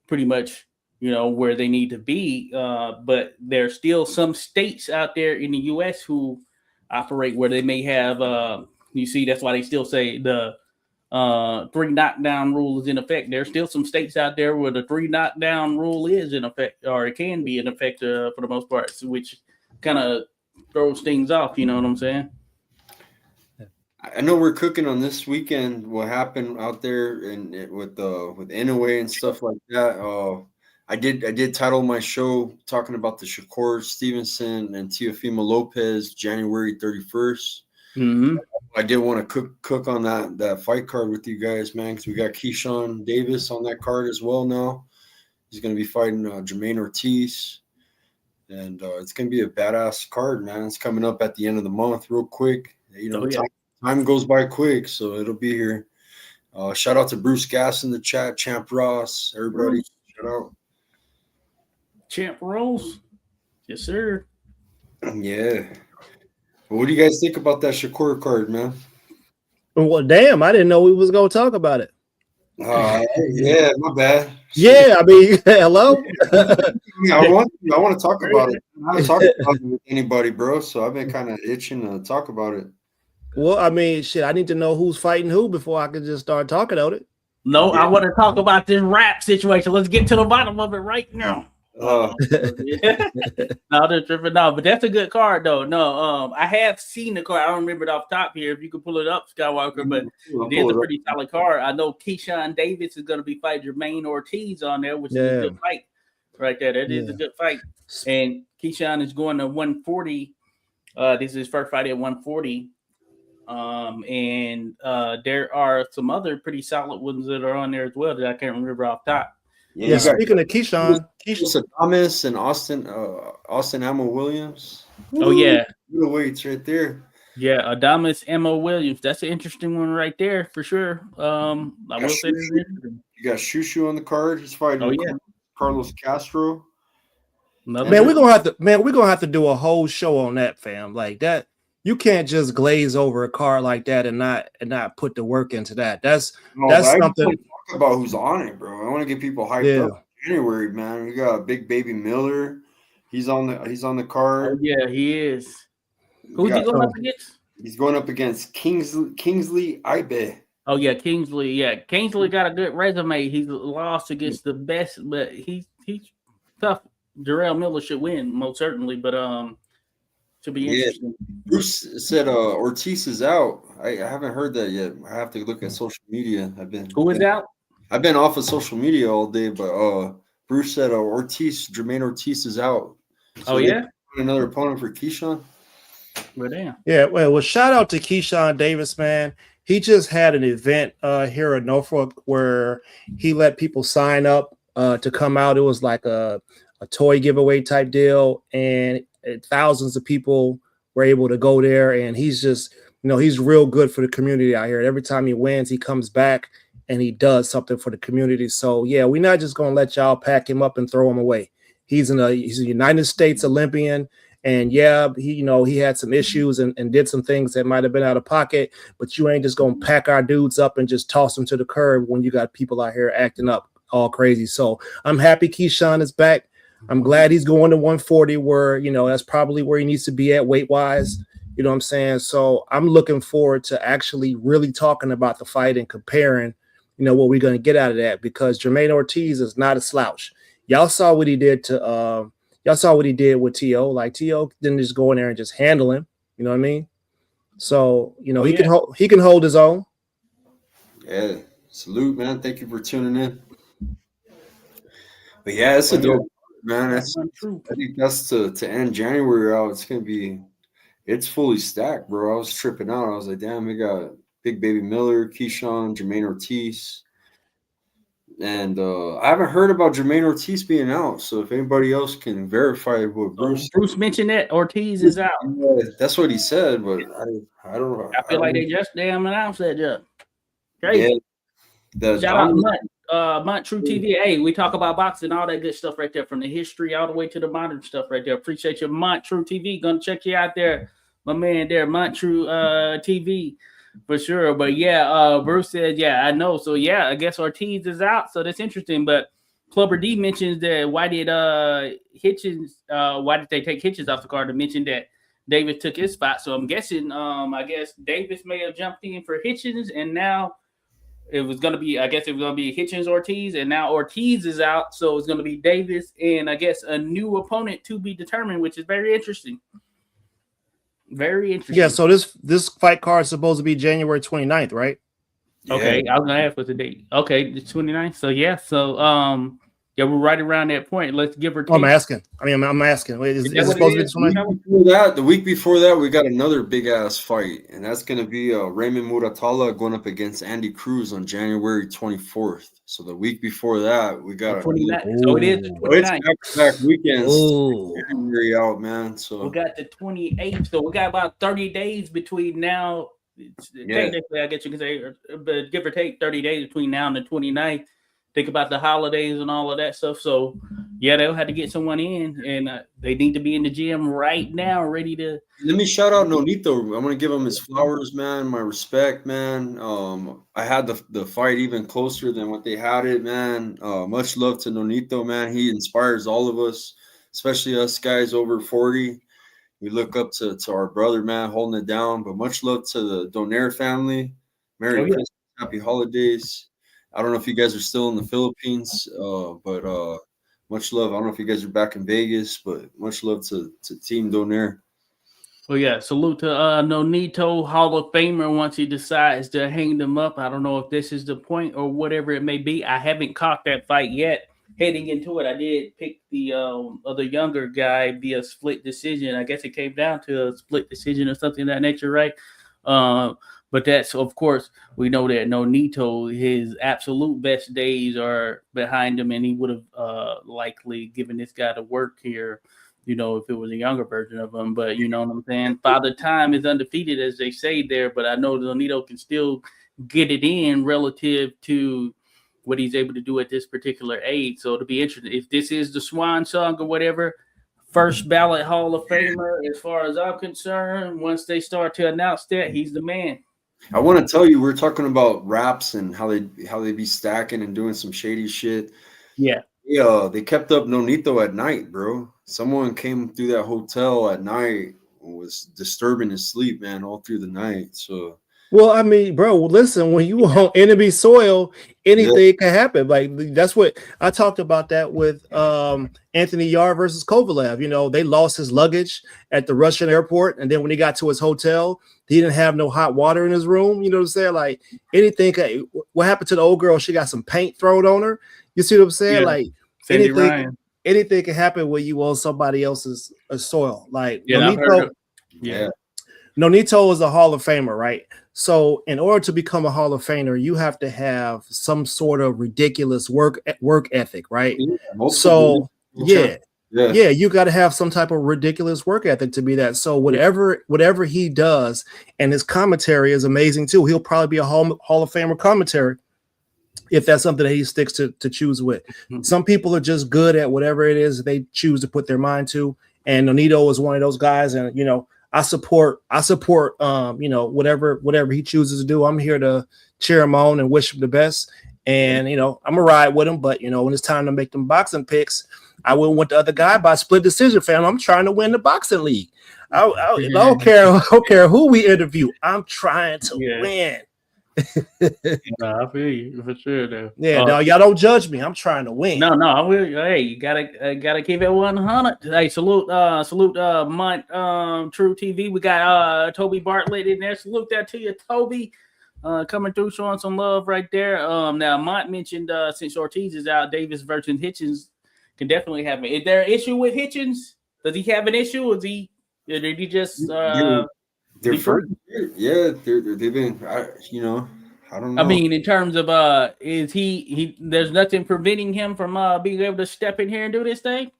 pretty much, you know, where they need to be, but there's still some states out there in the U.S. who operate where they may have, you see, that's why they still say the 3 knockdown rule is in effect. There's still some states out there where the 3 knockdown rule is in effect, or it can be in effect for the most part, which kind of throws things off. You know what I'm saying? I know we're cooking on this weekend. What happened out there and with Inoue and stuff like that. I did title my show talking about the Shakur Stevenson and Teofimo Lopez January 31st. Mm-hmm. I did want to cook on that fight card with you guys, man, because we got Keyshawn Davis on that card as well now. He's going to be fighting Jermaine Ortiz. And it's going to be a badass card, man. It's coming up at the end of the month real quick. You know, time goes by quick, so it'll be here. Shout out to Bruce Gass in the chat, Champ Ross, everybody. Shout out. Champ Rolls. Yes, sir. Yeah. What do you guys think about that Shakur card, man? Well, damn, I didn't know we was going to talk about it. Yeah, my bad. Yeah, I mean, hello. I want to talk about it. I haven't talked about it with anybody, bro. So I've been kind of itching to talk about it. Well, I mean, shit, I need to know who's fighting who before I can just start talking about it. No, I want to talk about this rap situation. Let's get to the bottom of it right now. No, they're tripping out, but that's a good card, though. No, I have seen the card. I don't remember it off top here. If you could pull it up, Skywalker, but it is a pretty solid card. I know Keyshawn Davis is going to be fighting Jermaine Ortiz on there, which is a good fight right there. That is a good fight. And Keyshawn is going to 140. This is his first fight at 140. And there are some other pretty solid ones that are on there as well that I can't remember off top. Yeah, speaking of Keyshawn Thomas and Austin Ammo Williams. Oh yeah, weights right there. Yeah, Adamas Ammo Williams. That's an interesting one right there for sure. I will say you got Shushu on the card. He's fighting Carlos Castro. Man, we're gonna have to do a whole show on that, fam. Like that. You can't just glaze over a card like that and not put the work into that. That's something. Talk about who's on it, bro. I want to get people hyped up. January, man. We got Big Baby Miller. He's on the card. Oh, yeah, he is. Who's he going up against? He's going up against Kingsley Ibe. Oh yeah, Kingsley. Yeah, Kingsley got a good resume. He's lost against the best, but he's tough. Jarrell Miller should win most certainly, but should be interesting. Bruce said Ortiz is out. I haven't heard that yet. I have to look at social media. Who is out? I've been off of social media all day, but Bruce said Jermaine Ortiz is out. So another opponent for Keyshawn. Well, damn. Yeah, well, shout out to Keyshawn Davis, man. He just had an event here in Norfolk where he let people sign up to come out. It was like a toy giveaway type deal, and thousands of people were able to go there. And he's just, he's real good for the community out here. Every time he wins, he comes back and he does something for the community. So yeah, we're not just gonna let y'all pack him up and throw him away. He's a United States Olympian, and he had some issues and did some things that might have been out of pocket. But you ain't just gonna pack our dudes up and just toss them to the curb when you got people out here acting up all crazy. So I'm happy Keyshawn is back. I'm glad he's going to 140, where that's probably where he needs to be at weight wise. You know what I'm saying? So I'm looking forward to actually really talking about the fight and comparing, you know, what we're going to get out of that, because Jermaine Ortiz is not a slouch. Y'all saw what he did to y'all saw what he did with T.O. Like, T.O. didn't just go in there and just handle him. You know what I mean? So, you know, he can hold his own. Yeah. Salute, man. Thank you for tuning in. But yeah, it's a dope, man. I think that's to end January out. It's fully stacked, bro. I was tripping out. I was like, damn, we got Big Baby Miller, Keyshawn, Jermaine Ortiz. And I haven't heard about Jermaine Ortiz being out. So if anybody else can verify what Bruce mentioned that Ortiz is out. Yeah, that's what he said, but I don't know. I feel like they just damn announced that, Jeff. Crazy. Yeah, shout out Mont True TV. Hey, we talk about boxing, all that good stuff right there, from the history all the way to the modern stuff right there. Appreciate your Mont True TV. Gonna check you out there, my man there, Mont True TV for sure. But yeah, Bruce said, yeah, I know. So yeah, I guess Ortiz is out. So that's interesting. But Clubber D mentions that why did they take Hitchens off the card? To mention that Davis took his spot. So I'm guessing, I guess Davis may have jumped in for Hitchens, and now it was going to be Hitchens Ortiz, and now Ortiz is out. So it's going to be Davis and I guess a new opponent to be determined, which is very interesting. Very interesting. Yeah, so this fight card is supposed to be January 29th, right? Okay, I was going to ask what's the date. Okay, the 29th. So yeah, yeah, we're right around that point. Let's give her. I'm asking. I'm asking. Wait, is it supposed to be the week before that, we got another big ass fight, and that's going to be Raymond Muratalla going up against Andy Cruz on January 24th. So the week before that, we got 29th. So it is the 29th. It's back weekends. January out, man. So we got the 28th. So we got about 30 days between now. Technically, I guess you can say, but give or take 30 days between now and the 29th. Think about the holidays and all of that stuff. So, yeah, they'll have to get someone in, and they need to be in the gym right now, ready to. Let me shout out Nonito. I'm gonna give him his flowers, man. My respect, man. I had the fight even closer than what they had it, man. Much love to Nonito, man. He inspires all of us, especially us guys over 40. We look up to our brother, man, holding it down. But much love to the Donaire family. Merry Christmas, Happy Holidays. I don't know if you guys are still in the Philippines, but much love. I don't know if you guys are back in Vegas, but much love to Team Donaire. Well, yeah, salute to Nonito, Hall of Famer, once he decides to hang them up. I don't know if this is the point or whatever it may be. I haven't caught that fight yet. Heading into it, I did pick the other younger guy via split decision. I guess it came down to a split decision or something of that nature, right? But that's, of course, we know that Nonito, his absolute best days are behind him, and he would have likely given this guy to work here, you know, if it was a younger version of him. But you know what I'm saying? Father Time is undefeated, as they say there, but I know Nonito can still get it in relative to what he's able to do at this particular age. So it'll be interesting. If this is the swan song or whatever, first ballot Hall of Famer, as far as I'm concerned, once they start to announce that, he's the man. I want to tell you, we're talking about raps and how they be stacking and doing some shady shit. Yeah. Yeah, they kept up Nonito at night, bro. Someone came through that hotel at night and was disturbing his sleep, man, all through the night. So, well, I mean, bro, listen, when you on enemy soil, anything can happen. Like, that's what I talked about that with Anthony Yarde versus Kovalev. You know, they lost his luggage at the Russian airport, and then when he got to his hotel, he didn't have no hot water in his room. You know what I'm saying? Like, anything. What happened to the old girl? She got some paint thrown on her. You see what I'm saying? Yeah. Like, anything can happen when you on somebody else's soil. Like, Nonito is a Hall of Famer, right? So in order to become a Hall of Famer, you have to have some sort of ridiculous work ethic, right? Yeah, you got to have some type of ridiculous work ethic to be that. So whatever he does, and his commentary is amazing too. He'll probably be a Hall of Famer commentary if that's something that he sticks to choose with. Mm-hmm. Some people are just good at whatever it is they choose to put their mind to, and Nonito is one of those guys. And you know, I support you know, whatever he chooses to do. I'm here to cheer him on and wish him the best. And you know, I'm gonna ride with him. But you know, when it's time to make them boxing picks, I wouldn't want the other guy by split decision, fam. I'm trying to win the boxing league. I don't care. I don't care who we interview. I'm trying to Yeah. win. No, I feel you for sure. Though. Yeah, no, y'all don't judge me. I'm trying to win. No, I will. Hey, you gotta keep it 100. Hey, salute, Mont, True TV. We got Toby Bartlett in there. Salute that to you, Toby. Coming through, showing some love right there. Now Mont mentioned since Ortiz is out, Davis versus Hitchens can definitely have it. Is there an issue with Hitchens? Does he have an issue? Or did he just they're first, yeah, they've been, I don't know. I mean, in terms of is he there's nothing preventing him from being able to step in here and do this thing?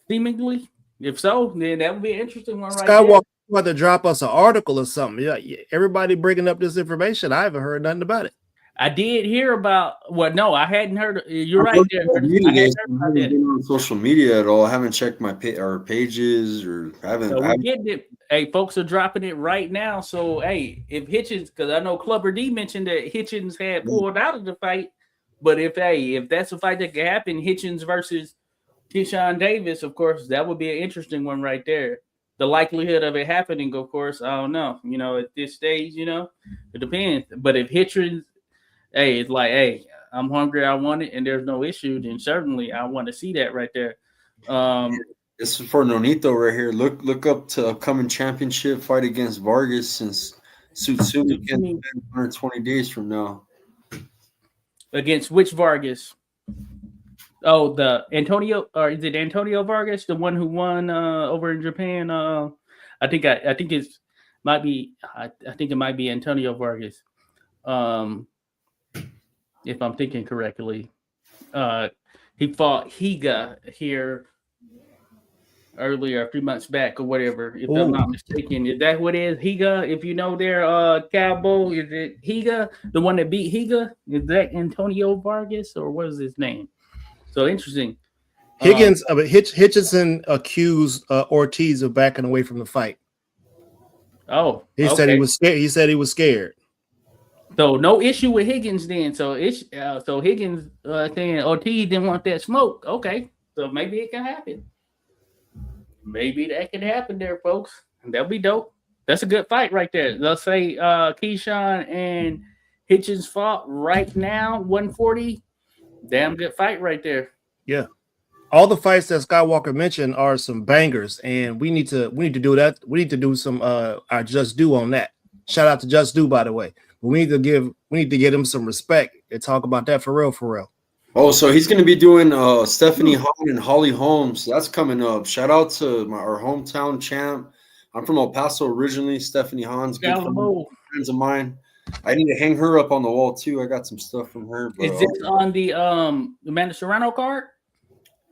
Seemingly. If so, then that would be an interesting one right Skywalker want to drop us an article or something. Yeah, everybody bringing up this information. I haven't heard nothing about it. I did hear about. Well, no, I hadn't heard. You're right there. I haven't been on social media at all. I haven't checked my pages or haven't. So we're getting it. Hey, folks are dropping it right now. So, hey, if Hitchens, because I know Clubber D mentioned that Hitchens had pulled out of the fight, but if that's a fight that could happen, Hitchens versus Keyshawn Davis, of course, that would be an interesting one right there. The likelihood of it happening, of course, I don't know. At this stage, it depends. But if Hitchens, hey, it's like, hey, I'm hungry, I want it, and there's no issue, then certainly I want to see that right there. This is for Nonito right here. Look up to upcoming championship fight against Vargas since Sutsumi again 120 days from now. Against which Vargas? Oh, the Antonio, or is it Antonio Vargas, the one who won over in Japan? I think it might be Antonio Vargas. If I'm thinking correctly. He fought Higa here earlier, a few months back or whatever, if I'm not mistaken. Is that what it is? Higa, if you know their Cabo, is it Higa, the one that beat Higa? Is that Antonio Vargas or what is his name? So interesting. Hitchinson accused Ortiz of backing away from the fight. Oh, he said he was scared. He said he was scared. So no issue with Higgins then. So Higgins saying Ortiz didn't want that smoke. Okay, so maybe it can happen. Maybe that can happen there, folks. That'll be dope. That's a good fight right there. Let's say Keyshawn and Hitchens fought right now, 140. Damn good fight right there. Yeah. All the fights that Skywalker mentioned are some bangers, and we need to do that. We need to do some our Just Do on that. Shout out to Just Do, by the way. We need to get him some respect and talk about that for real. Oh, so he's going to be doing Stephanie Hahn and Holly Holmes. That's coming up. Shout out to our hometown champ. I'm from El Paso originally. Stephanie Hahn's good friends of mine. I need to hang her up on the wall too. I got some stuff from her. But, is this on the Amanda Serrano card?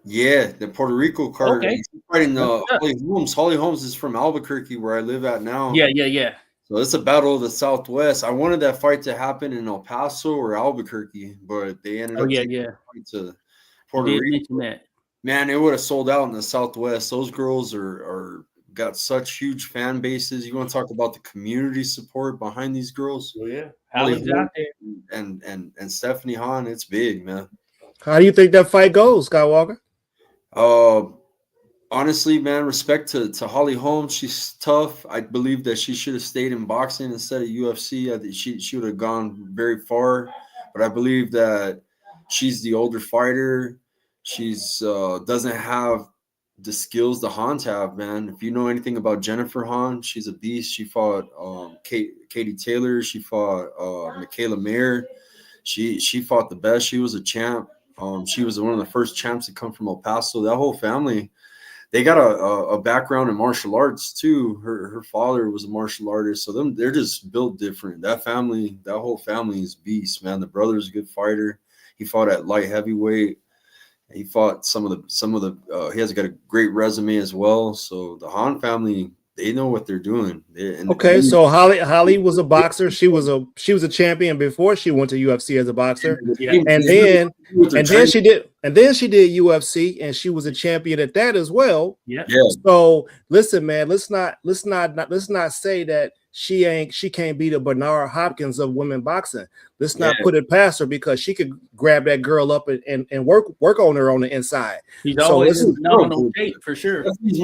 Yeah, the Puerto Rico card. Okay. He's fighting Holly Holmes. Holly Holmes is from Albuquerque, where I live at now. Yeah. So it's a battle of the Southwest. I wanted that fight to happen in El Paso or Albuquerque, but they ended up to Puerto Rico. Man, it would have sold out in the Southwest. Those girls are got such huge fan bases. You want to talk about the community support behind these girls? Oh, yeah. Holly's out there. And Stephanie Hahn, it's big, man. How do you think that fight goes, Skywalker? Honestly, man, respect to Holly Holmes. She's tough. I believe that she should have stayed in boxing instead of UFC. I think she would have gone very far. But I believe that she's the older fighter. She's doesn't have the skills the Hahns have, man. If you know anything about Jennifer Hahn, she's a beast. She fought Katie Taylor. She fought Michaela Mayer. She fought the best. She was a champ. She was one of the first champs to come from El Paso. That whole family, they got a background in martial arts too. Her father was a martial artist, so they're just built different. That whole family is beasts, man. The brother's a good fighter. He fought at light heavyweight. He fought some of the. He has got a great resume as well. So the Hahn family, they know what they're doing. So Holly was a boxer. She was a champion before she went to UFC as a boxer, and then she did UFC, and she was a champion at that as well. Yeah. So listen, man, let's not say that she can't be the Bernard Hopkins of women boxing. Let's not Yeah. put it past her because she could grab that girl up and work on her on the inside. He's So always it's- in phenomenal shape for sure. He's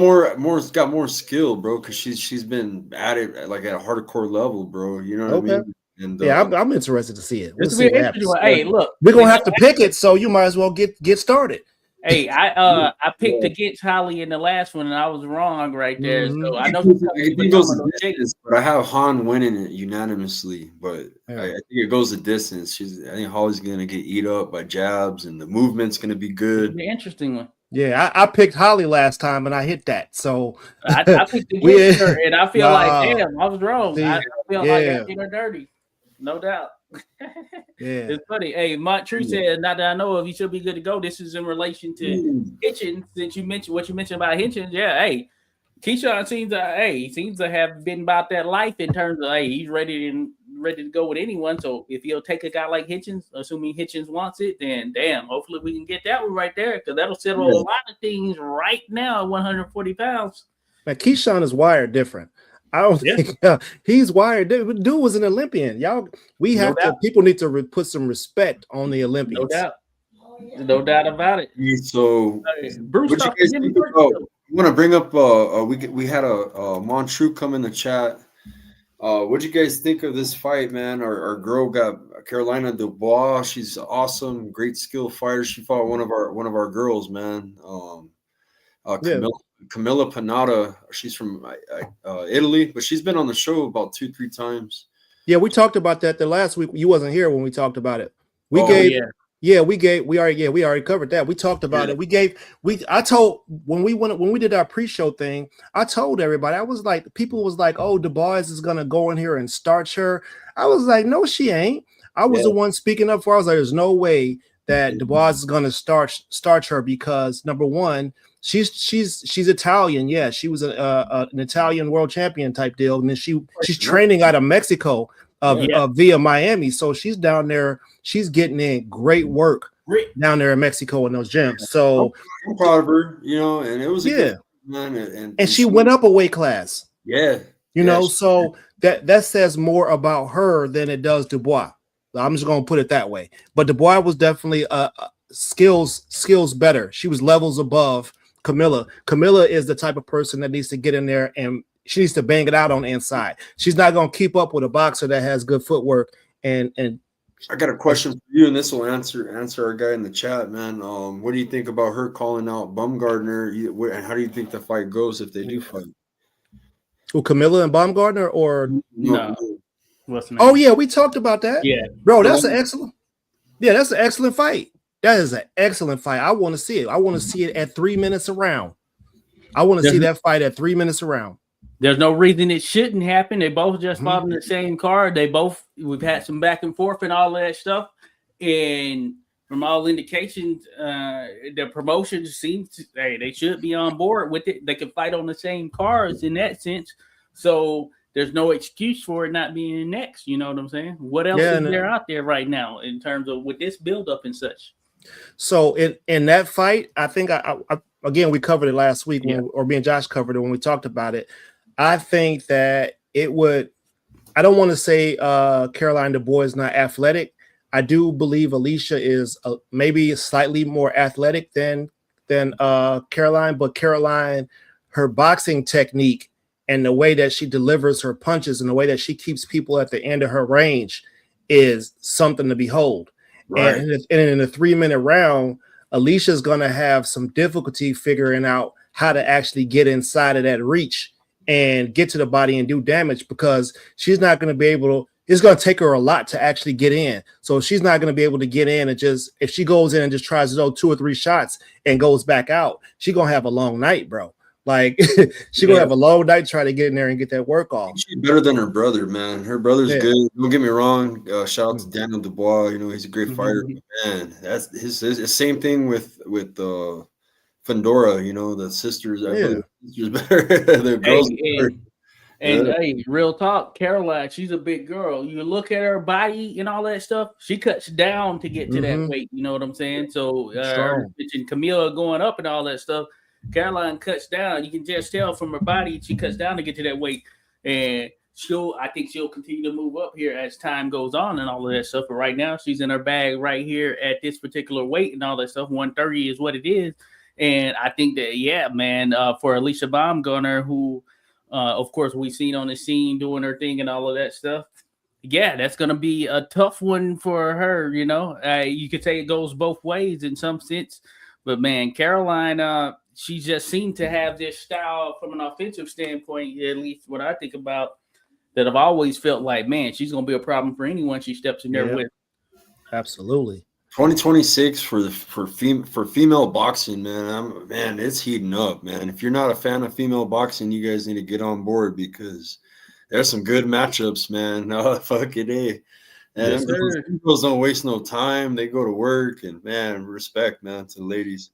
got more skill, bro, because she's been at it like at a hardcore level, bro. You know what I mean? And Yeah, I'm interested to see it. We'll This see will be what interesting. happens. Hey, look, We're gonna have to pick it, so you might as well get started. Hey, I picked against Holly in the last one, and I was wrong right there. Mhm. So I know it goes the distance, but I have Han winning it unanimously. But Yeah. I think it goes the distance. I think Holly's gonna get eat up by jabs, and the movement's gonna be good. the interesting one. Yeah, I picked Holly last time and I hit that. So I picked against We- her, and I feel Wow. like, damn, I was wrong. See, I feel like yeah. I did her dirty, no doubt. yeah, It's funny. Hey, Montreux said, not that I know of, he should be good to go. This is in relation to Hitchens, since you mentioned what you mentioned about Hitchens. Yeah, hey, Keyshawn seems to have been about that life in terms of he's ready to go with anyone. So if he'll take a guy like Hitchens, assuming Hitchens wants it, then damn, hopefully we can get that one right there because that'll settle a lot of things right now at 140 pounds. man, Keyshawn is wired different. I don't think he's wired. Dude was an Olympian. Y'all, people need to put some respect on the Olympians. No doubt about it. So, Bruce, what you guys think about? I want to bring up. We had a Montreux come in the chat. What'd you guys think of this fight, man? Our girl got Carolina Dubois. She's awesome, great skill fighter. She fought one of our girls, man. Camilla Panata. She's from Italy, but she's been on the show about 2-3 times. Yeah, we talked about that the last week. You wasn't here when we talked about it. We already covered that. We talked about it. I told when we did our pre-show thing, I told everybody, I was like, people was like, oh, Dubois is gonna go in here and starch her. I was like, no, she ain't. I was the one speaking up for. I was like, there's no way that Dubois is gonna starch her because number one, she's Italian. Yeah, she was an Italian world champion type deal, and then she's training out of Mexico via Miami. So she's down there. She's getting in great work down there in Mexico in those gyms. So I'm proud of her, and it was good, man. And she went up a weight class. Yeah, so that says more about her than it does Dubois. I'm just gonna put it that way. But Dubois was definitely skills better. She was levels above Camilla. Camilla is the type of person that needs to get in there and she needs to bang it out on the inside. She's not gonna keep up with a boxer that has good footwork. And I got a question for you, and this will answer our guy in the chat, man. What do you think about her calling out Baumgardner? And how do you think the fight goes if they do fight? Well, Camilla and Baumgardner, or no? What's the name? Oh yeah, we talked about that. Yeah, bro, that's an excellent fight. That is an excellent fight. I want to see it. I want to see it at 3 minutes a round. I want to see that fight at 3 minutes a round. There's no reason it shouldn't happen. They both just fought in the same card. We've had some back and forth and all of that stuff. And from all indications, the promotion seems they should be on board with it. They can fight on the same cards in that sense. So there's no excuse for it not being next. You know what I'm saying? What else is there out there right now in terms of with this buildup and such? So in that fight, I think I again we covered it last week, or me and Josh covered it when we talked about it. I think that it would. I don't want to say Caroline Dubois is not athletic. I do believe Alicia is maybe slightly more athletic than Caroline, but Caroline, her boxing technique and the way that she delivers her punches and the way that she keeps people at the end of her range is something to behold. Right. And in a 3 minute round, Alicia's going to have some difficulty figuring out how to actually get inside of that reach and get to the body and do damage because she's not going to be able to. It's going to take her a lot to actually get in. So she's not going to be able to get in and just, if she goes in and just tries to throw 2 or 3 shots and goes back out, she's going to have a long night, bro. Like she's going to have a long night trying to get in there and get that work off. She's better than her brother, man. Her brother's good. Don't get me wrong. Shout out to Daniel Dubois. He's a great fighter. Man, that's his same thing with Fandora, the sisters. I believe sisters better. The girls better. And real talk, Caroline, she's a big girl. You look at her body and all that stuff, she cuts down to get to that weight. You know what I'm saying? So mentioned Camilla going up and all that stuff. Caroline cuts down. You can just tell from her body she cuts down to get to that weight. And I think she'll continue to move up here as time goes on and all of that stuff. But right now, she's in her bag right here at this particular weight and all that stuff. 130 is what it is. And I think that, yeah, man, for Alicia Baumgartner, who, of course, we've seen on the scene doing her thing and all of that stuff. Yeah, that's going to be a tough one for her. You could say it goes both ways in some sense. But, man, Caroline, she just seemed to have this style from an offensive standpoint, at least what I think about, that I've always felt like, man, she's going to be a problem for anyone she steps in there with. Absolutely. 2026 for female boxing, man. It's heating up, man. If you're not a fan of female boxing, you guys need to get on board because there's some good matchups, man. No, fucking A. And girls don't waste no time. They go to work, and man, respect, man, to the ladies.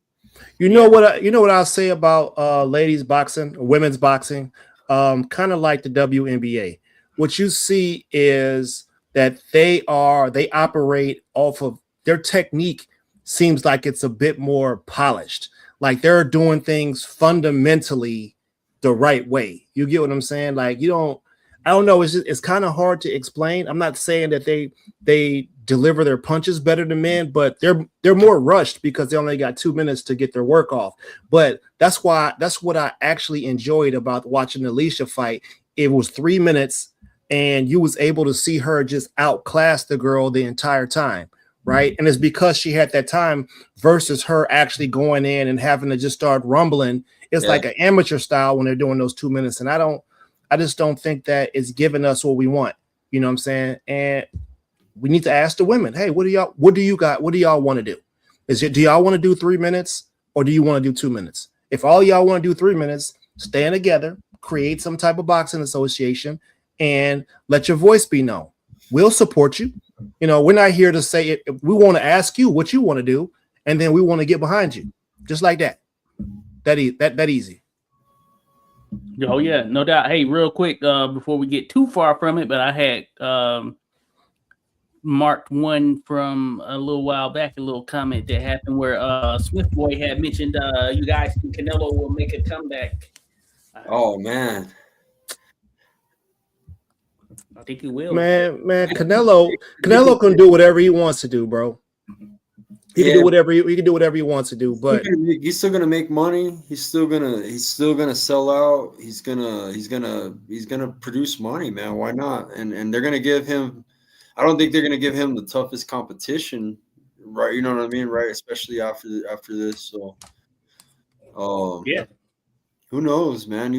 You know what I'll say about ladies boxing, women's boxing, kind of like the WNBA. What you see is that they operate off of their technique. Seems like it's a bit more polished. Like they're doing things fundamentally the right way. You get what I'm saying? Like I don't know. It's kind of hard to explain. I'm not saying that they deliver their punches better than men, but they're more rushed because they only got 2 minutes to get their work off. But that's what I actually enjoyed about watching Alicia fight. It was 3 minutes, and you was able to see her just outclass the girl the entire time, right? And it's because she had that time versus her actually going in and having to just start rumbling. It's like an amateur style when they're doing those 2 minutes, and I just don't think that it's giving us what we want. You know what I'm saying? And we need to ask the women, hey, what do y'all want to do? Do y'all want to do 3 minutes or do you want to do 2 minutes? If all y'all want to do 3 minutes, stand together, create some type of boxing association, and let your voice be known. We'll support you. We're not here to say it. We want to ask you what you want to do, and then we want to get behind you. Just like that. That easy. Oh, yeah, no doubt. Hey, real quick, before we get too far from it, but I had marked one from a little while back, a little comment that happened where Smith Boy had mentioned you guys think Canelo will make a comeback. Oh, man. I think he will. Man, Canelo can do whatever he wants to do, bro. He can do whatever he wants to do, but he's still gonna make money. He's still gonna sell out. He's gonna produce money, man. Why not? And they're gonna give him. I don't think they're gonna give him the toughest competition, right? You know what I mean, right? Especially after this. So, who knows, man?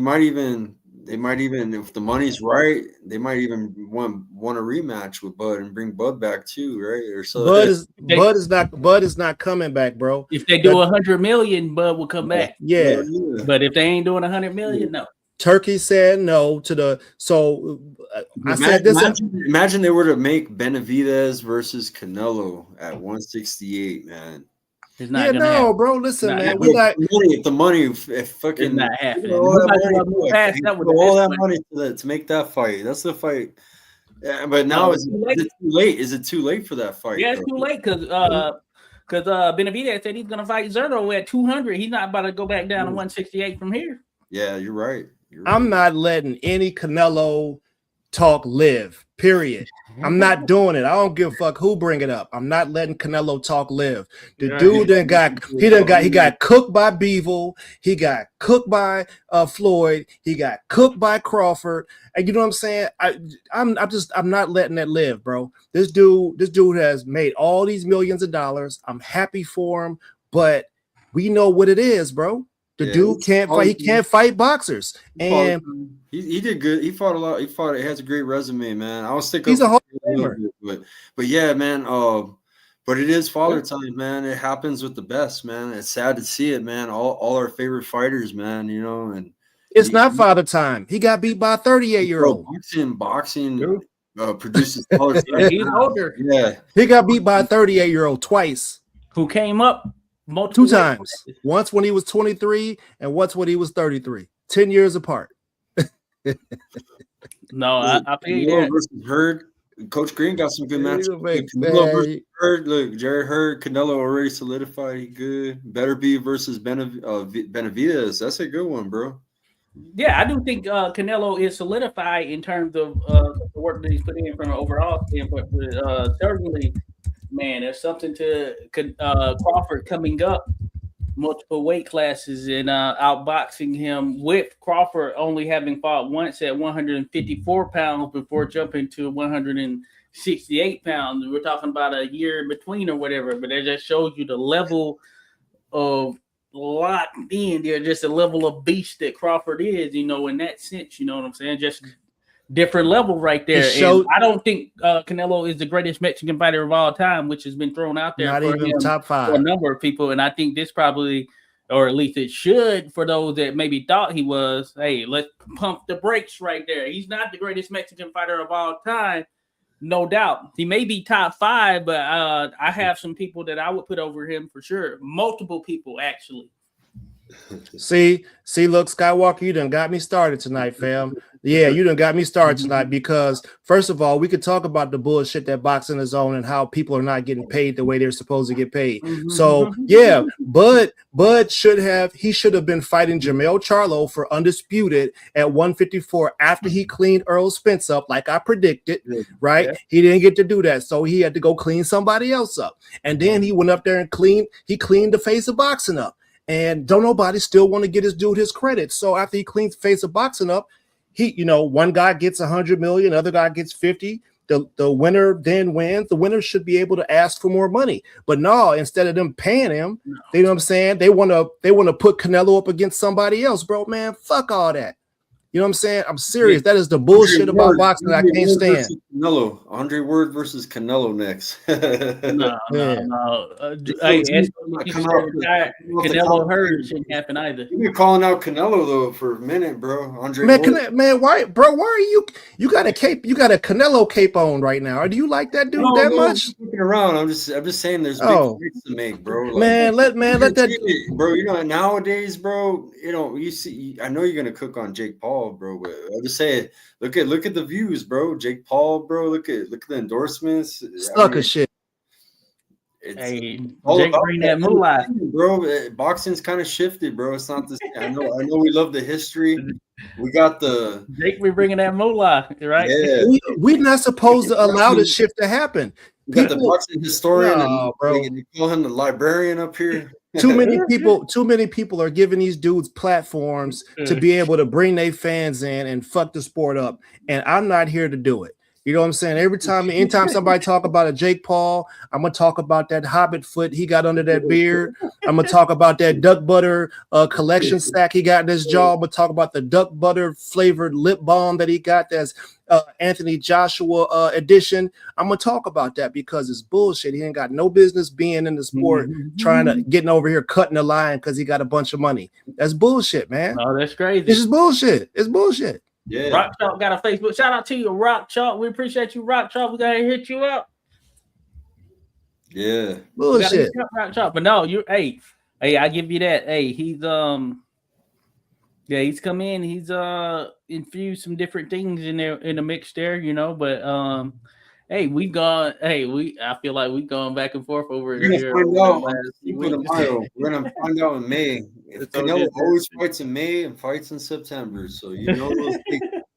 They might even, if the money's right, they might even want a rematch with Bud and bring Bud back too, right? Or so. Bud is not coming back, bro. If they do 100 million, Bud will come back. Yeah. But if they ain't doing 100 million, no. Turkey said no to the. So I said this. Imagine they were to make Benavidez versus Canelo at 168, man. It's not gonna happen. Bro. Listen, man. If the money, if fucking not happening. all that money to make that fight. That's the fight. Yeah, but now is it too late? Is it too late for that fight? Yeah, it's too late because Benavidez said he's gonna fight Zerto at 200. He's not about to go back down to 168 from here. Yeah, you're right. I'm not letting any Canelo talk live. Period. I'm not doing it. I don't give a fuck who bring it up. I'm not letting Canelo talk live. The dude got cooked by Bivol. He got cooked by Floyd. He got cooked by Crawford. And you know what I'm saying? I'm not letting that live, bro. This dude has made all these millions of dollars. I'm happy for him, but we know what it is, bro. The dude can't fight. He can't fight boxers, and he did good. He fought a lot. He has a great resume, man. I was he's a Hall of Famer. But yeah, man. But it is father time, man. It happens with the best, man. It's sad to see it, man. All our favorite fighters, man. And it's not father time. He got beat by a 38-year-old. Boxing produces father time. He's older. Yeah, he got beat by a 38-year-old twice. Who came up. Two times. Once when he was 23 and once when he was 33. 10 years apart. No, I feel that. Versus Hurd. Coach Green got some good matches. Canelo versus Hurd. Look, Jared Hurd, Canelo already solidified. He good. Better be versus Benavidez. That's a good one, bro. Yeah, I do think Canelo is solidified in terms of the work that he's put in from an overall standpoint. But certainly, man, there's something to Crawford coming up multiple weight classes and outboxing him with Crawford only having fought once at 154 pounds before jumping to 168 pounds. We're talking about a year in between or whatever, but that just shows you the level of locked in there, just a level of beast that Crawford is, in that sense, you know what I'm saying? Just different level right there. And I don't think Canelo is the greatest Mexican fighter of all time, which has been thrown out there not for even him top for a 5. number of people. And I think this probably, or at least it should, for those that maybe thought he was, hey, let's pump the brakes right there. He's not the greatest Mexican fighter of all time. No doubt. He may be top 5, but I have some people that I would put over him for sure. Multiple people, actually. See, look, Skywalker, you done got me started tonight, fam. Yeah, you done got me started tonight because, first of all, we could talk about the bullshit that boxing is on and how people are not getting paid the way they're supposed to get paid. So, yeah, Bud should have been fighting Jermell Charlo for undisputed at 154 after he cleaned Earl Spence up like I predicted, right? Yeah. He didn't get to do that, so he had to go clean somebody else up. And then he went up there and cleaned the face of boxing up. And don't nobody still want to get his dude his credit. So after he cleans the face of boxing up, he, one guy gets 100 million, other guy gets 50. The winner then wins. The winner should be able to ask for more money. But no, instead of them paying him, you know what I'm saying? They want to put Canelo up against somebody else, bro. Man, fuck all that. You know what I'm saying? I'm serious. That is the bullshit about boxing that I can't stand. Canelo. Andre Ward versus Canelo next. No. Canelo hurt shouldn't happen either. You've been calling out Canelo though for a minute, bro. Andre Ward. Why are you got a cape? You got a Canelo cape on right now. Or do you like that dude that much? I'm looking around. I'm just saying there's big fights to make, bro. Like, let that bro. Nowadays, bro, you see, I know you're gonna cook on Jake Paul, bro, but I just say look at the views, bro. Jake Paul, bro. Look at the endorsements. Sucker shit. Hey, Jake, bring that moolah, bro. Boxing's kind of shifted, bro. It's not this. I know we love the history. We got the Jake. We bringing that moolah, right? Yeah. We're not supposed to allow this shift to happen. We got the boxing historian, bro. You call him the librarian up here. Too many people are giving these dudes platforms to be able to bring their fans in and fuck the sport up. And I'm not here to do it. You know what I'm saying? Anytime somebody talk about a Jake Paul, I'm gonna talk about that hobbit foot he got under that beard. I'm gonna talk about that duck butter collection stack he got in his jaw. I'm gonna talk about the duck butter flavored lip balm that he got. That's Anthony Joshua edition. I'm gonna talk about that because it's bullshit. He ain't got no business being in the sport, getting over here cutting the line because he got a bunch of money. That's bullshit, man. Oh, that's crazy. This is bullshit. It's bullshit. Yeah. Rock Chalk got a Facebook. Shout out to you, Rock Chalk. We appreciate you, Rock Chalk. We gotta hit you up. Yeah. Bullshit. Rock Chalk. But no, hey, I give you that. Hey, he's he's come in. He's infused some different things in there in the mix there, but hey, I feel like we've gone back and forth over here. We're gonna find out in May. Canelo always fights in May and fights in September, so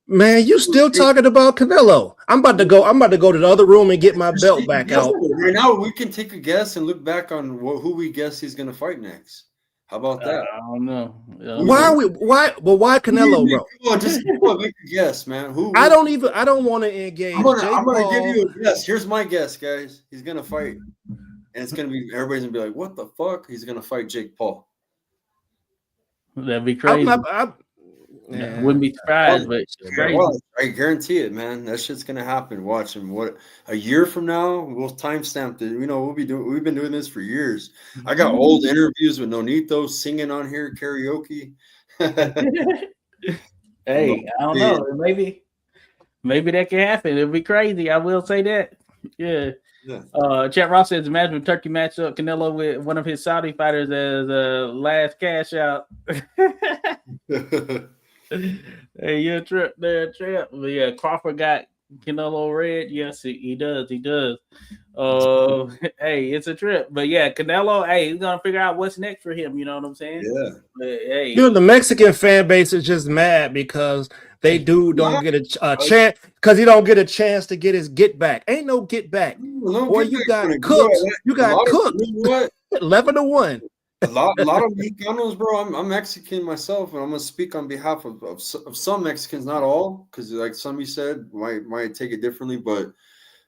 Man, you still talking about Canelo? I'm about to go to the other room and get my belt back out. Right now, we can take a guess and look back on who we guess he's gonna fight next. How about that? I don't know. Why Canelo, bro? Just make a guess, man. Who? I don't want to engage. I'm gonna give you a guess. Here's my guess, guys. He's gonna fight, and it's gonna be everybody's gonna be like, "What the fuck?" He's gonna fight Jake Paul. That'd be crazy. Wouldn't be surprised, but crazy. Well, I guarantee it, man. That shit's gonna happen. Watch him. What a year from now, we'll timestamp it. We've been doing this for years. I got old interviews with Nonito singing on here, karaoke. Hey, I don't know. Maybe that can happen. It'd be crazy. I will say that. Yeah. Chat Ross says, imagine a turkey matchup Canelo with one of his Saudi fighters as a last cash out. Hey, you're a trip there, Trip. But yeah, Crawford got Canelo Red, yes, he does. He does. Hey, it's a trip, but yeah, Canelo. Hey, he's gonna figure out what's next for him. You know what I'm saying? Yeah. But hey, Dude, the Mexican fan base is just mad because they don't get a chance because he don't get a chance to get his get back. Ain't no get back. No, Boy, you got cooked. You got cooked. You know what? 11-1. A lot of Mexicanos, bro. I'm Mexican myself, and I'm gonna speak on behalf of some Mexicans, not all, because like some you said might take it differently, but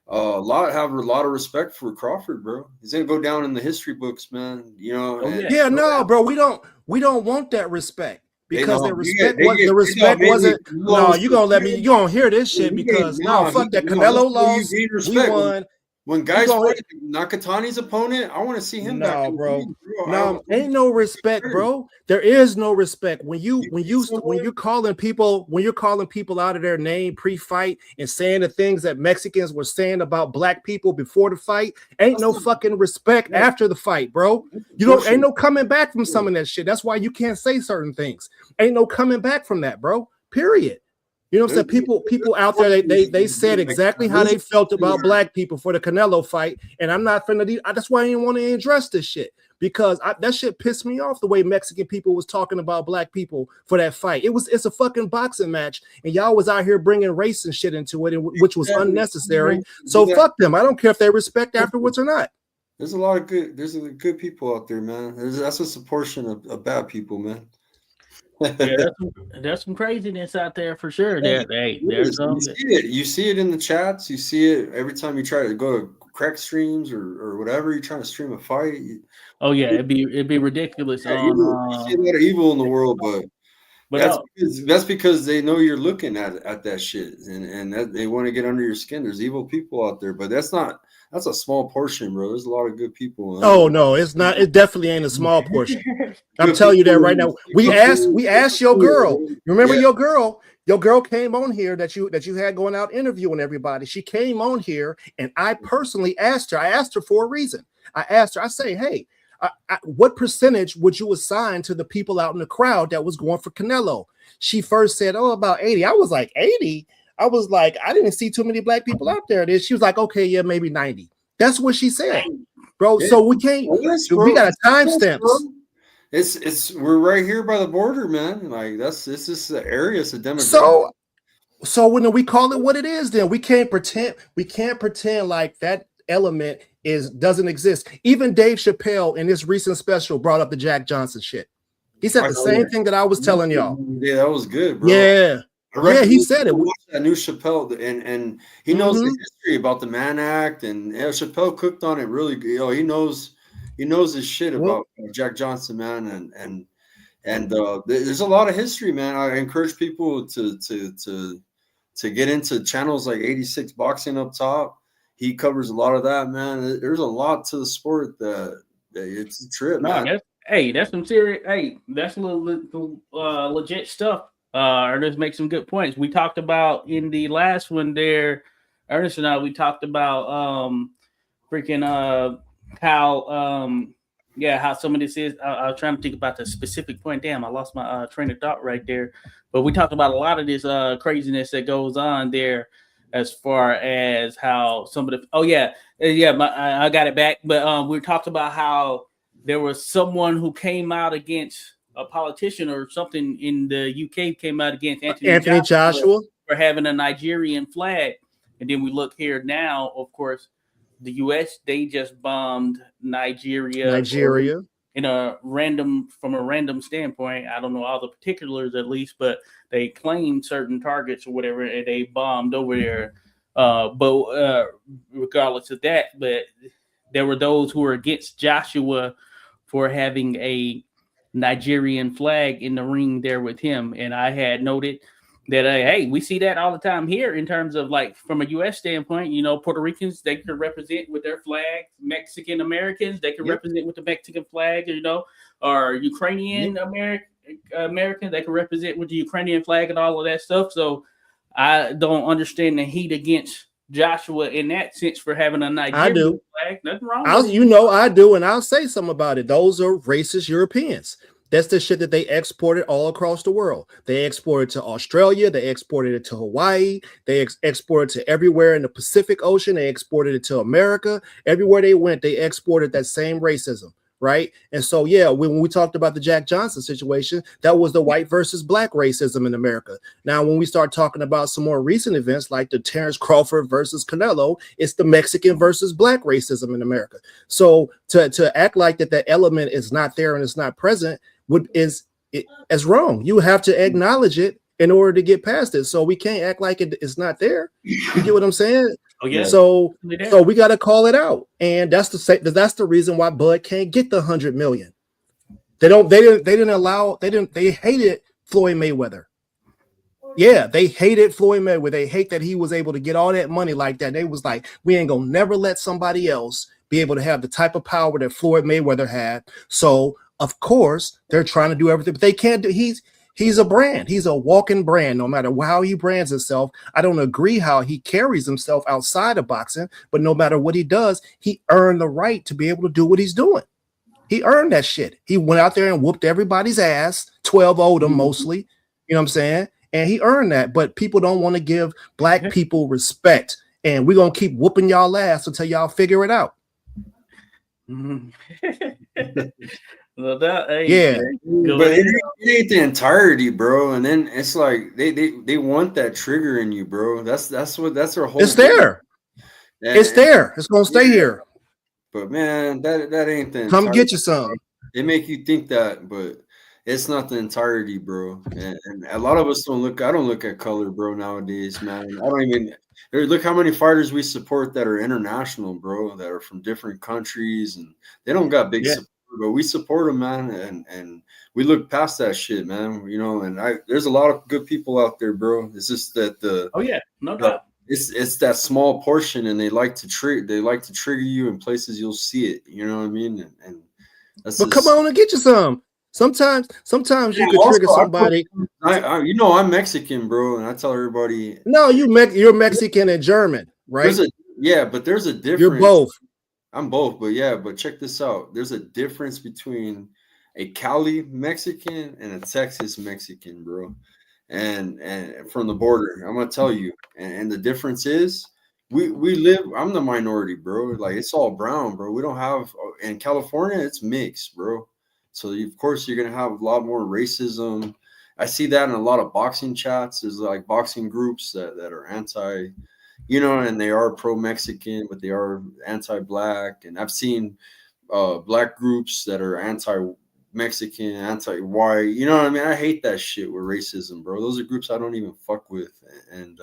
a lot have a lot of respect for Crawford, bro. He's gonna go down in the history books, man. You know. Oh, yeah. Yeah, no, bro. We don't want that respect because They the don't. respect wasn't. No, you gonna let me. You gonna hear this shit He because ain't- no, nah, fuck he- that. no, Canelo that's why you lost. gain We respect. won. When guys gonna- fight Nakatani's opponent, I want to see him back. No, in the bro. ring, bro. No, ain't no respect, bro. There is no respect when you're calling people out of their name pre-fight and saying the things that Mexicans were saying about black people before the fight. Ain't no fucking respect after the fight, bro. Ain't no coming back from some of that shit. That's why you can't say certain things. Ain't no coming back from that, bro. Period. You know what I'm saying? People out there, they said exactly how they felt about black people for the Canelo fight, and I'm not finna. That's why I didn't want to address this shit because that shit pissed me off the way Mexican people was talking about black people for that fight. It's a fucking boxing match, and y'all was out here bringing race and shit into it, which was unnecessary. So fuck them. I don't care if they respect afterwards or not. There's a lot of good people out there, man. That's just a portion of bad people, man. Yeah, there's some craziness out there for sure. There's some. You see it in the chats. You see it every time you try to go to crack streams or whatever. You're trying to stream a fight. Oh yeah, it'd be ridiculous. You see a lot of evil in the world, but that's because they know you're looking at that shit, and that they want to get under your skin. There's evil people out there, but that's a small portion, bro. There's a lot of good people. Oh no, it's not. It definitely ain't a small portion. I'm telling you that right now. We asked your girl. You remember your girl? Your girl came on here that you had going out interviewing everybody. She came on here, and I personally asked her. I asked her for a reason. I asked her. I say, hey, what percentage would you assign to the people out in the crowd that was going for Canelo? She first said, oh, about 80. I was like, 80? I was like, I didn't see too many black people out there. She was like, okay, yeah, maybe 90. That's what she said, bro. Yeah. So we can't. We got a timestamp. We're right here by the border, man. Like this is the area. It's a demographic. So when we call it what it is, then we can't pretend. We can't pretend like that element doesn't exist. Even Dave Chappelle in his recent special brought up the Jack Johnson shit. He said the same thing that I was telling y'all. Yeah, that was good, bro. Yeah. Yeah, he said it. That new Chappelle, and he knows the history about the Mann Act, and Chappelle cooked on it really good. He knows his shit about Jack Johnson, man, and there's a lot of history, man. I encourage people to get into channels like 86 Boxing up top. He covers a lot of that, man. There's a lot to the sport that it's a trip, man. That's some serious. Hey, that's a little legit stuff. Ernest makes some good points. We talked about in the last one there, Ernest and I, we talked about how some of this is. I was trying to think about the specific point. Damn, I lost my train of thought right there. But we talked about a lot of this craziness that goes on there as far as how some of the I got it back. But we talked about how there was someone who came out against a politician or something in the UK came out against Anthony Joshua for having a Nigerian flag. And then we look here now, of course, the US, they just bombed Nigeria from a random standpoint. I don't know all the particulars at least, but they claimed certain targets or whatever, and they bombed over there. But regardless of that, but there were those who were against Joshua for having a Nigerian flag in the ring there with him. And I had noted that, hey, we see that all the time here in terms of like from a U.S. standpoint, Puerto Ricans, they can represent with their flag. Mexican Americans, they can represent with the Mexican flag, or Ukrainian Americans, they can represent with the Ukrainian flag and all of that stuff. So I don't understand the heat against Joshua in that sense for having a Nigerian flag. Nothing wrong with I do, and I'll say something about it. Those are racist Europeans. That's the shit that they exported all across the world. They exported to Australia. They exported it to Hawaii. They exported to everywhere in the Pacific Ocean. They exported it to America. Everywhere they went, they exported that same racism, right? And so, yeah, when we talked about the Jack Johnson situation, that was the white versus black racism in America. Now, when we start talking about some more recent events like the Terrence Crawford versus Canelo, it's the Mexican versus black racism in America. So to act like that element is not there and it's not present is wrong. You have to acknowledge it in order to get past it. So we can't act like it's not there. You get what I'm saying? Oh yeah. So we got to call it out, and that's the reason why Bud can't get the $100 million. They hated Floyd Mayweather. Yeah, they hated Floyd Mayweather. They hate that he was able to get all that money like that. They was like, we ain't gonna never let somebody else be able to have the type of power that Floyd Mayweather had. So of course they're trying to do everything, but they can't do. He's a brand. He's a walking brand. No matter how he brands himself, I don't agree how he carries himself outside of boxing, but no matter what he does, he earned the right to be able to do what he's doing. He earned that shit. He went out there and whooped everybody's ass, 12-0 them mostly. You know what I'm saying? And he earned that. But people don't want to give black people respect. And we're going to keep whooping y'all ass until y'all figure it out. Well, that, hey, yeah, but it ain't the entirety, bro. And then it's like they want that trigger in you, bro. That's their whole. It's there. It's there. It's gonna stay here. But man, that ain't the. Come get you some. They make you think that, but it's not the entirety, bro. And a lot of us don't look. I don't look at color, bro. Nowadays, man. I don't even. Look how many fighters we support that are international, bro. That are from different countries, and they don't got big support. But we support them, man, and we look past that shit, man. You know, and there's a lot of good people out there, bro. It's just that no doubt. It's that small portion, and they like to trigger you in places you'll see it. You know what I mean? And that's. But come on and get you some. Sometimes you can trigger somebody. I'm Mexican, bro, and I tell everybody. No, you're Mexican and German, right? But there's a difference. You're both. I'm both, but check this out. There's a difference between a Cali Mexican and a Texas Mexican, bro. And from the border, I'm gonna tell you. And the difference is we live. I'm the minority, bro. Like it's all brown, bro. We don't have in California. It's mixed, bro. So of course you're gonna have a lot more racism. I see that in a lot of boxing chats. There's like boxing groups that are anti. You know, and they are pro-Mexican, but they are anti-black. And I've seen black groups that are anti-Mexican, anti-white. You know what I mean? I hate that shit with racism, bro. Those are groups I don't even fuck with. And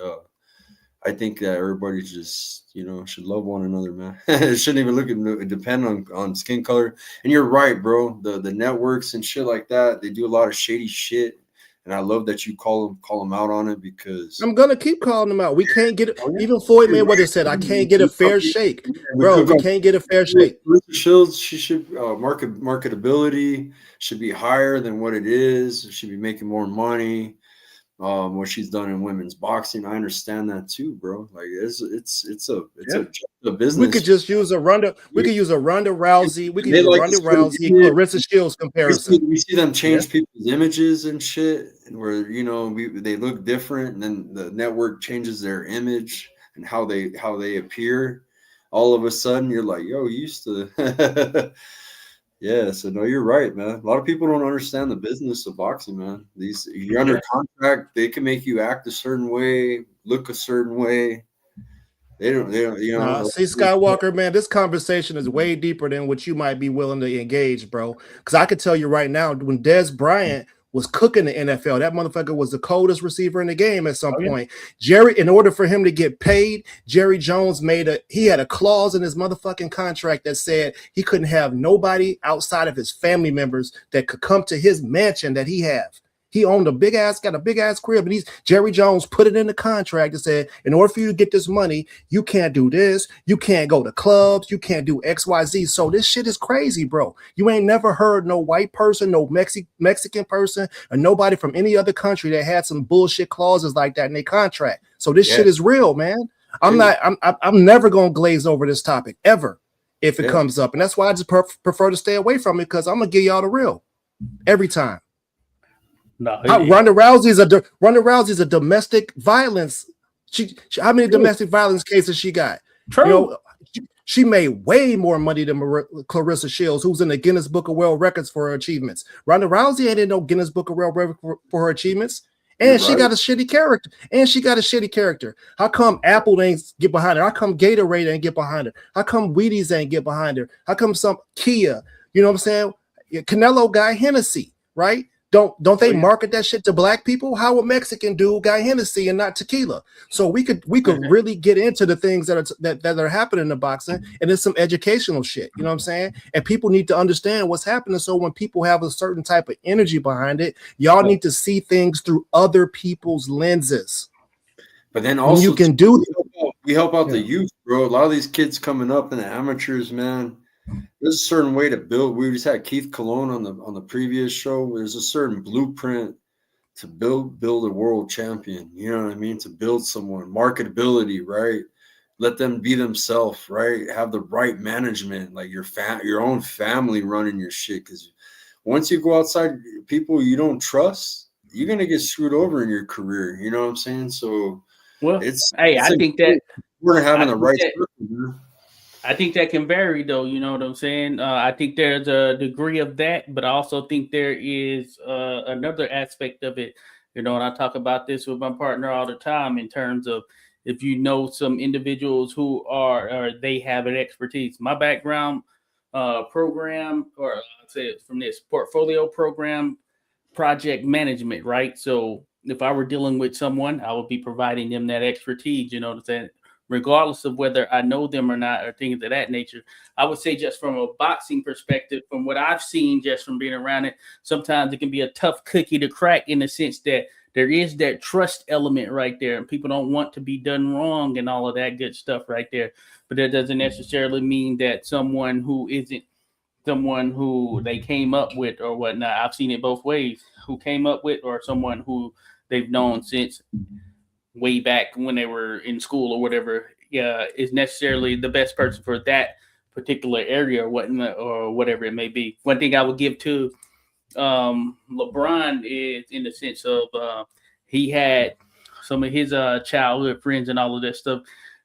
I think that everybody just, should love one another, man. It shouldn't even depend on skin color. And you're right, bro. The networks and shit like that, they do a lot of shady shit. And I love that you call them out on it because I'm gonna keep calling them out. We can't get it. Even Floyd Mayweather said, "I can't get a fair shake, bro. We can't get a fair shake." Shields, she should marketability should be higher than what it is. She should be making more money. What she's done in women's boxing, I understand that too, bro. Like it's a business. We could just use a Ronda. We could use a Ronda Rousey. We could use a Ronda Rousey, Clarissa Shields comparison. We see them change people's images and shit, and where they look different, and then the network changes their image and how they appear. All of a sudden, you're like, yo, you used to. Yeah, so no, you're right, man. A lot of people don't understand the business of boxing, man. You're under contract, they can make you act a certain way, look a certain way. They don't, see, Skywalker, man, this conversation is way deeper than what you might be willing to engage, bro. Because I could tell you right now, when Dez Bryant was cooking the NFL, that motherfucker was the coldest receiver in the game at some point. Jerry, in order for him to get paid, Jerry Jones he had a clause in his motherfucking contract that said he couldn't have nobody outside of his family members that could come to his mansion that he have. He owned got a big ass crib, and Jerry Jones put it in the contract and said, in order for you to get this money, you can't do this, you can't go to clubs, you can't do XYZ. So this shit is crazy, bro. You ain't never heard no white person, no Mexican person, or nobody from any other country that had some bullshit clauses like that in their contract. So this shit is real, man. I'm never gonna glaze over this topic ever if it comes up, and that's why I just prefer to stay away from it, because I'm gonna give y'all the real. every time. No, Ronda Rousey's a domestic violence. How many domestic violence cases she got? true. You know, she made way more money than Clarissa Shields, who's in the Guinness Book of World Records for her achievements. Ronda Rousey ain't in no Guinness Book of World Records for her achievements. And she got a shitty character. How come Apple ain't get behind her? How come Gatorade ain't get behind her? How come Wheaties ain't get behind her? How come some Kia? You know what I'm saying? Canelo got Hennessy, right? Don't they market that shit to black people? How a Mexican dude got Hennessy and not tequila? So we could really get into the things that are happening in boxing, and it's some educational shit. You know what I'm saying? And people need to understand what's happening. So when people have a certain type of energy behind it, y'all need to see things through other people's lenses. But then also you can do we help out the youth, bro. A lot of these kids coming up in the amateurs, man. There's a certain way to build. We just had Keith Cologne on the previous show. There's a certain blueprint to build a world champion. You know what I mean? To build someone, marketability, right? Let them be themselves, right? Have the right management, like your own family running your shit. Because once you go outside people you don't trust, you're gonna get screwed over in your career. You know what I'm saying? So, I think that we're having the right circle, I think that can vary, though. You know what I'm saying? I think there's a degree of that, but I also think there is another aspect of it. You know, and I talk about this with my partner all the time in terms of if you know some individuals who they have an expertise. My background program, or I'd say it's from this portfolio program, project management, right? So if I were dealing with someone, I would be providing them that expertise. You know what I'm saying? Regardless of whether I know them or not, or things of that nature. I would say just from a boxing perspective, from what I've seen just from being around it, sometimes it can be a tough cookie to crack in the sense that there is that trust element right there, and people don't want to be done wrong and all of that good stuff right there. But that doesn't necessarily mean that someone who isn't someone who they came up with or whatnot, I've seen it both ways, who came up with or someone who they've known since way back when they were in school or whatever, is necessarily the best person for that particular area or whatnot, or whatever it may be. One thing I would give to LeBron is in the sense of he had some of his childhood friends and all of that stuff.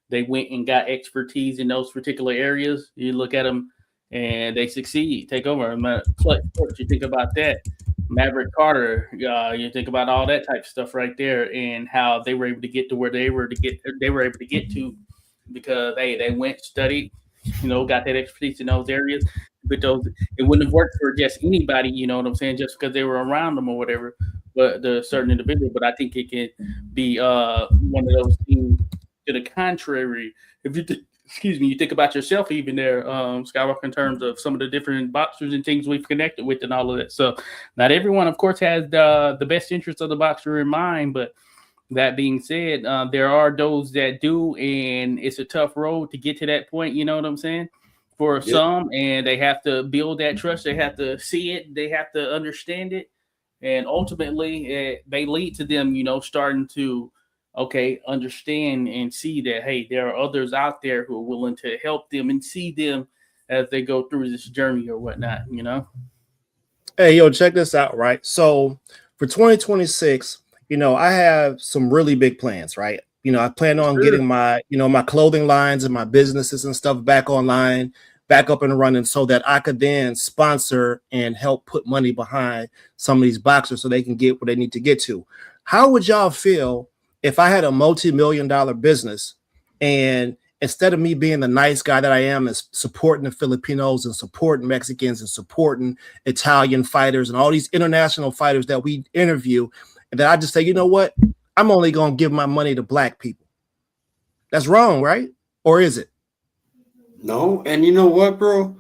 They went and got expertise in those particular areas. You look at them and they succeed, take over. You think about that. Maverick Carter, you think about all that type of stuff right there, and how they were able to get to where they were able to get to because they went, studied, got that expertise in those areas. But it wouldn't have worked for just anybody, you know what I'm saying, just because they were around them or whatever, but the certain individual. But I think it can be one of those things to the contrary. If you you think about yourself even there, Skywalker, in terms of some of the different boxers and things we've connected with and all of that. So not everyone, of course, has the best interest of the boxer in mind. But that being said, there are those that do, and it's a tough road to get to that point. You know what I'm saying? For some, and they have to build that trust. They have to see it. They have to understand it. And ultimately, they lead to them, starting to understand and see that, hey, there are others out there who are willing to help them and see them as they go through this journey or whatnot, Hey, yo, check this out, right? So for 2026, I have some really big plans, right? I plan on getting my, my clothing lines and my businesses and stuff back online, back up and running, so that I could then sponsor and help put money behind some of these boxers so they can get what they need to get to. How would y'all feel if I had a multi-million-dollar business, and instead of me being the nice guy that I am, is supporting the Filipinos and supporting Mexicans and supporting Italian fighters and all these international fighters that we interview, and then I just say, you know what? I'm only going to give my money to black people. That's wrong, right? Or is it? No. And you know what, bro?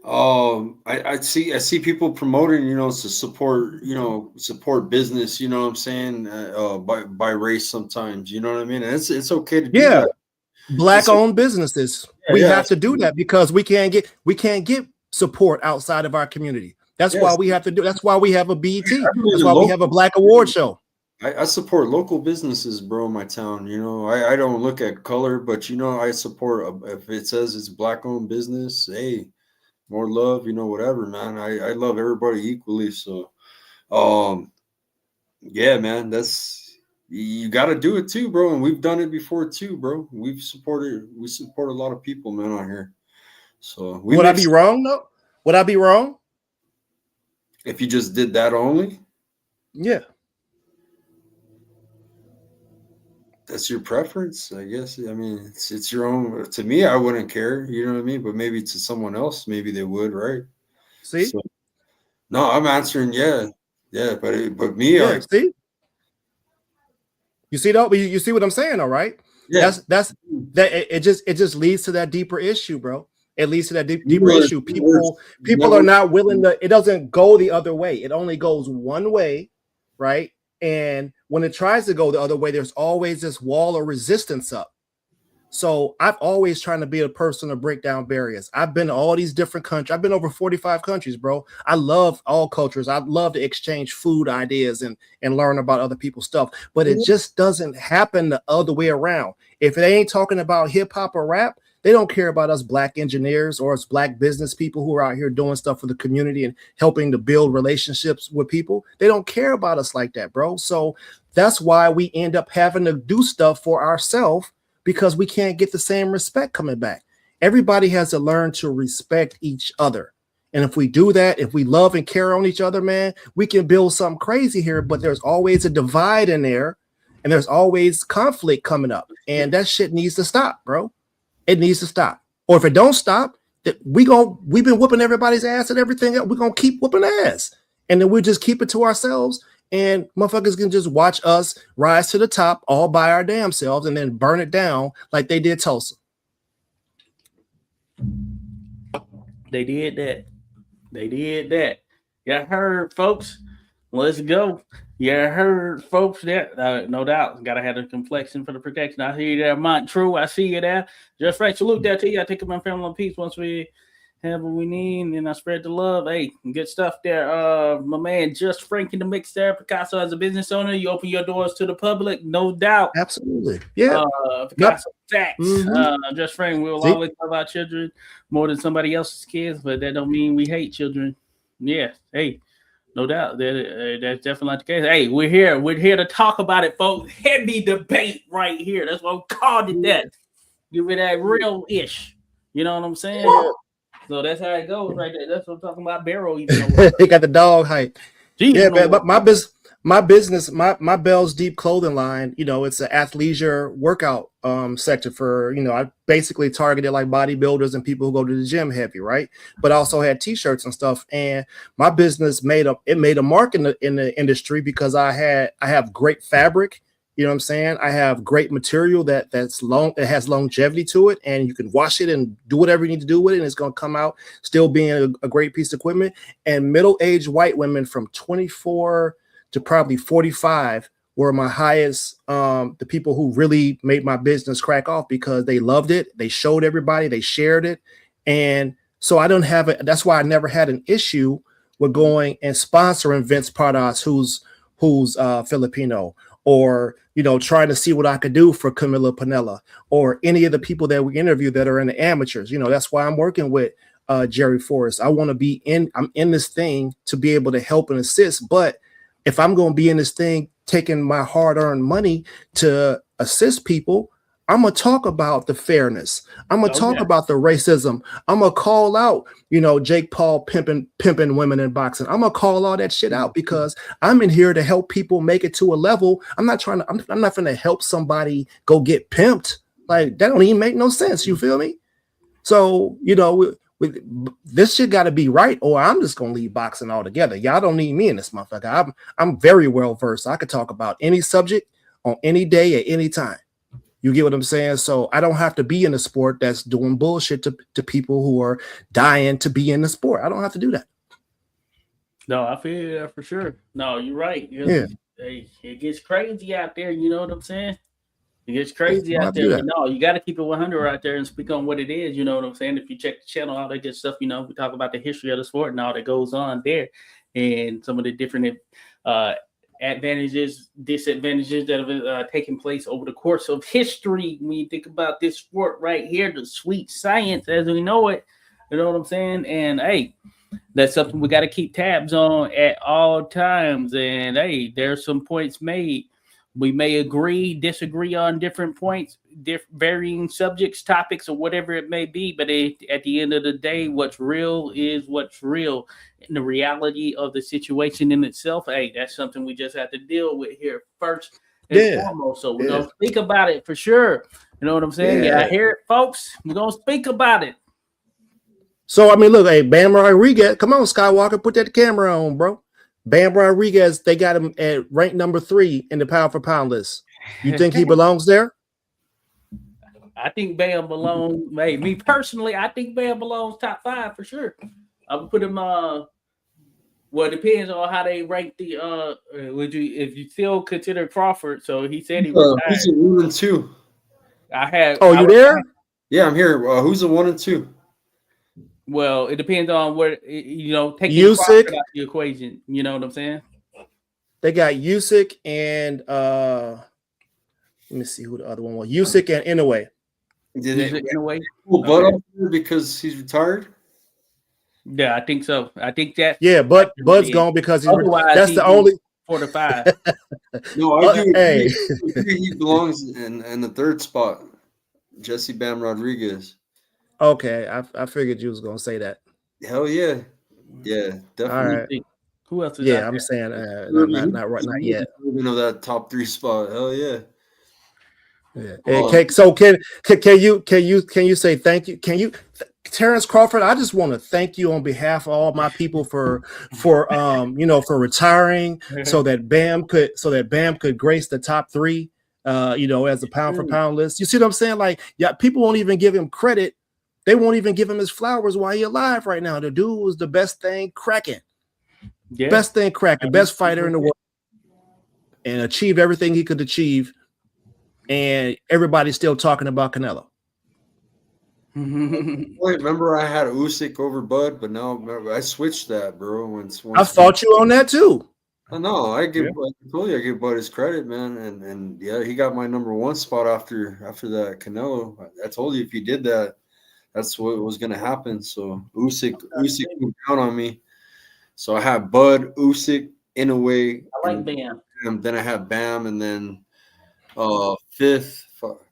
I see people promoting, to support business, you know what I'm saying, by race sometimes, you know what I mean? And it's okay to do that. Black owned businesses. We have to do that because we can't get support outside of our community. That's why we have to do. That's why we have a BET. That's why we have a Black Award show. I support local businesses, bro, in my town. I don't look at color, but I support if it says it's Black owned business, hey, more love, whatever, man. I love everybody equally. So, yeah, man, you got to do it too, bro. And we've done it before too, bro. We support a lot of people, man, out here. So would I be wrong though? Would I be wrong if you just did that only? Yeah. That's your preference, I guess. I mean, it's your own. To me, I wouldn't care. You know what I mean? But maybe to someone else, maybe they would, right? See? So, no, I'm answering, yeah. But me, yeah. See? You see though? You see what I'm saying, all right? Yeah. That it just leads to that deeper issue, bro. It leads to that deeper issue. People are not willing to. It doesn't go the other way. It only goes one way, right? And when it tries to go the other way, there's always this wall of resistance up. So I've always trying to be a person to break down barriers. I've been to all these different countries. I've been over 45 countries, bro. I love all cultures. I love to exchange food ideas and learn about other people's stuff. But it just doesn't happen the other way around. If they ain't talking about hip hop or rap, they don't care about us black engineers or us black business people who are out here doing stuff for the community and helping to build relationships with people. They don't care about us like that, bro. So that's why we end up having to do stuff for ourselves, because we can't get the same respect coming back. Everybody has to learn to respect each other. And if we do that, if we love and care on each other, man, we can build something crazy here. But there's always a divide in there, and there's always conflict coming up. And that shit needs to stop, bro. It needs to stop. Or if it don't stop, we've been whooping everybody's ass and everything else. We're going to keep whooping ass. And then we'll just keep it to ourselves. And motherfuckers can just watch us rise to the top all by our damn selves and then burn it down like they did Tulsa. They did that. You heard, folks? Let's go. You heard, folks? That no doubt. Got to have the complexion for the protection. I hear you there, Montrue. I see you there. Just right. Salute that to you. I take my family in peace once we have what we need, and I spread the love. Hey, good stuff there. My man, Just Frank in the mix there. Picasso, as a business owner, you open your doors to the public, no doubt. Absolutely. Yeah. Picasso, facts. Just Frank, we will always love our children more than somebody else's kids, but that don't mean we hate children. Yeah. Hey, no doubt. That's definitely not the case. Hey, we're here to talk about it, folks. Heavy debate right here. That's what we called it that. Give it that real-ish. You know what I'm saying? Yeah. So that's how it goes right there. That's what I'm talking about. Barrow, even he got the dog hype. Yeah, man. But my business, my Bell's Deep clothing line, it's an athleisure workout sector for, I basically targeted like bodybuilders and people who go to the gym heavy, right? But I also had t-shirts and stuff. And my business made a mark in the industry because I have great fabric. You know what I'm saying? I have great material that has longevity to it, and you can wash it and do whatever you need to do with it, and it's going to come out still being a great piece of equipment. And middle-aged white women from 24 to probably 45 were my highest, the people who really made my business crack off because they loved it. They showed everybody, they shared it. And so I don't have it. That's why I never had an issue with going and sponsoring Vince Pardas, who's Filipino, or trying to see what I could do for Camila Pinella or any of the people that we interview that are in the amateurs. That's why I'm working with Jerry Forrest. I'm in this thing to be able to help and assist. But if I'm going to be in this thing, taking my hard-earned money to assist people, I'm going to talk about the fairness. I'm going to talk about the racism. I'm going to call out, Jake Paul pimping women in boxing. I'm going to call all that shit out because I'm in here to help people make it to a level. I'm not going to help somebody go get pimped. Like, that don't even make no sense. You feel me? So, this shit got to be right, or I'm just going to leave boxing altogether. Y'all don't need me in this motherfucker. I'm very well versed. I could talk about any subject on any day at any time. You get what I'm saying? So I don't have to be in a sport that's doing bullshit to people who are dying to be in the sport. I don't have to do that. No, I feel that for sure. No, you're right. Yeah. It gets crazy out there. You know what I'm saying? It gets crazy out there. You got to keep it 100 out there and speak on what it is. You know what I'm saying? If you check the channel, all that good stuff, we talk about the history of the sport and all that goes on there and some of the different advantages, disadvantages that have taken place over the course of history. When you think about this sport right here, the sweet science as we know it, You know what I'm saying? And hey, that's something we got to keep tabs on at all times. And hey, there's some points made. We may agree, disagree on different points, varying subjects, topics, or whatever it may be. But at the end of the day, what's real is what's real. And the reality of the situation in itself, hey, that's something we just have to deal with here first and foremost. So we're going to speak about it for sure. You know what I'm saying? Yeah, I hear it, folks. We're going to speak about it. So, I mean, look, hey, Bam Rodriguez, come on, Skywalker, put that camera on, bro. Bam Rodriguez, they got him at rank number 3 in the pound for pound list. You think he belongs there? I think Bam belongs. Hey, me personally, I think Bam belongs top 5 for sure. I would put him. Well, it depends on how they rank the. If you still consider Crawford? So he said he was. Who's the 1 and 2? I have. Oh, you there? Yeah, I'm here. Who's the 1 and 2? Well, it depends on where take Usyk out the equation. You know what I'm saying? They got Usyk and let me see who the other one was. Usyk and Inoue. Did it Inoue? Bud up here because he's retired? Yeah, I think so. I think that. Yeah, Bud's gone because that's the only 4 to 5. No, I do. Hey, he belongs in the 3rd spot. Jesse Bam Rodriguez. Okay, I figured you was gonna say that. Hell yeah, yeah, definitely. All right. Who else is I'm saying not yet. You know that top 3 spot. Hell yeah. Yeah. So can you say thank you? Can you, Terrence Crawford? I just want to thank you on behalf of all my people for retiring so that Bam could grace the top 3. As a pound for pound list. You see what I'm saying? Like, yeah, people won't even give him credit. They won't even give him his flowers while he's alive right now. The dude was the best thing cracking. Yeah. Best thing cracking, best fighter in the world, and achieved everything he could achieve. And everybody's still talking about Canelo. Remember, I had Usyk over Bud, but now I switched that, bro. Once I fought you on that too. I know. I give Bud his credit, man, and yeah, he got my number 1 spot after that Canelo. I told you if he did that, that's what was going to happen. So Usyk moved down on me. So I had Bud, Usyk, Inoue. I like Bam. And then I had Bam, and then 5th. Fuck,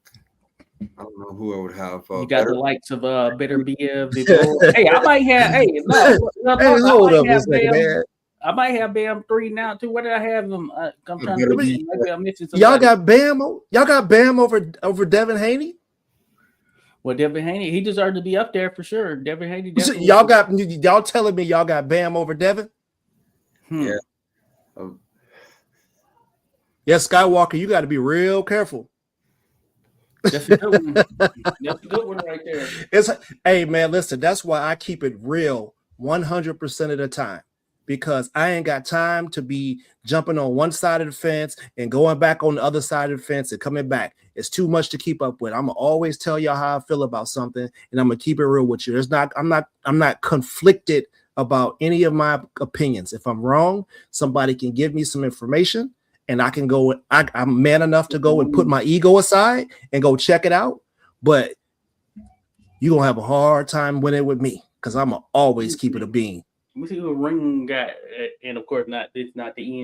I don't know who I would have. You got the likes of Better Biev. Hey, I might have. Hey, hold up a second, man. I might have Bam 3 now too. What did I have them? I'm trying to maybe I'm missing somebody. Y'all got Bam over Devin Haney. Well, Devin Haney, he deserved to be up there for sure. Devin Haney. Y'all telling me y'all got Bam over Devin? Yeah. Yes, Skywalker, you got to be real careful. That's a good one. That's a good one right there. Hey, man, listen, that's why I keep it real 100% of the time, because I ain't got time to be jumping on one side of the fence and going back on the other side of the fence and coming back. It's too much to keep up with. I'm gonna always tell y'all how I feel about something, and I'm gonna keep it real with you. I'm not conflicted about any of my opinions. If I'm wrong, somebody can give me some information, and I can go. I'm man enough to go and put my ego aside and go check it out. But you're gonna have a hard time winning with me, because I'm gonna always keep it a bean. Let me see who Ring got, and of course, it's not the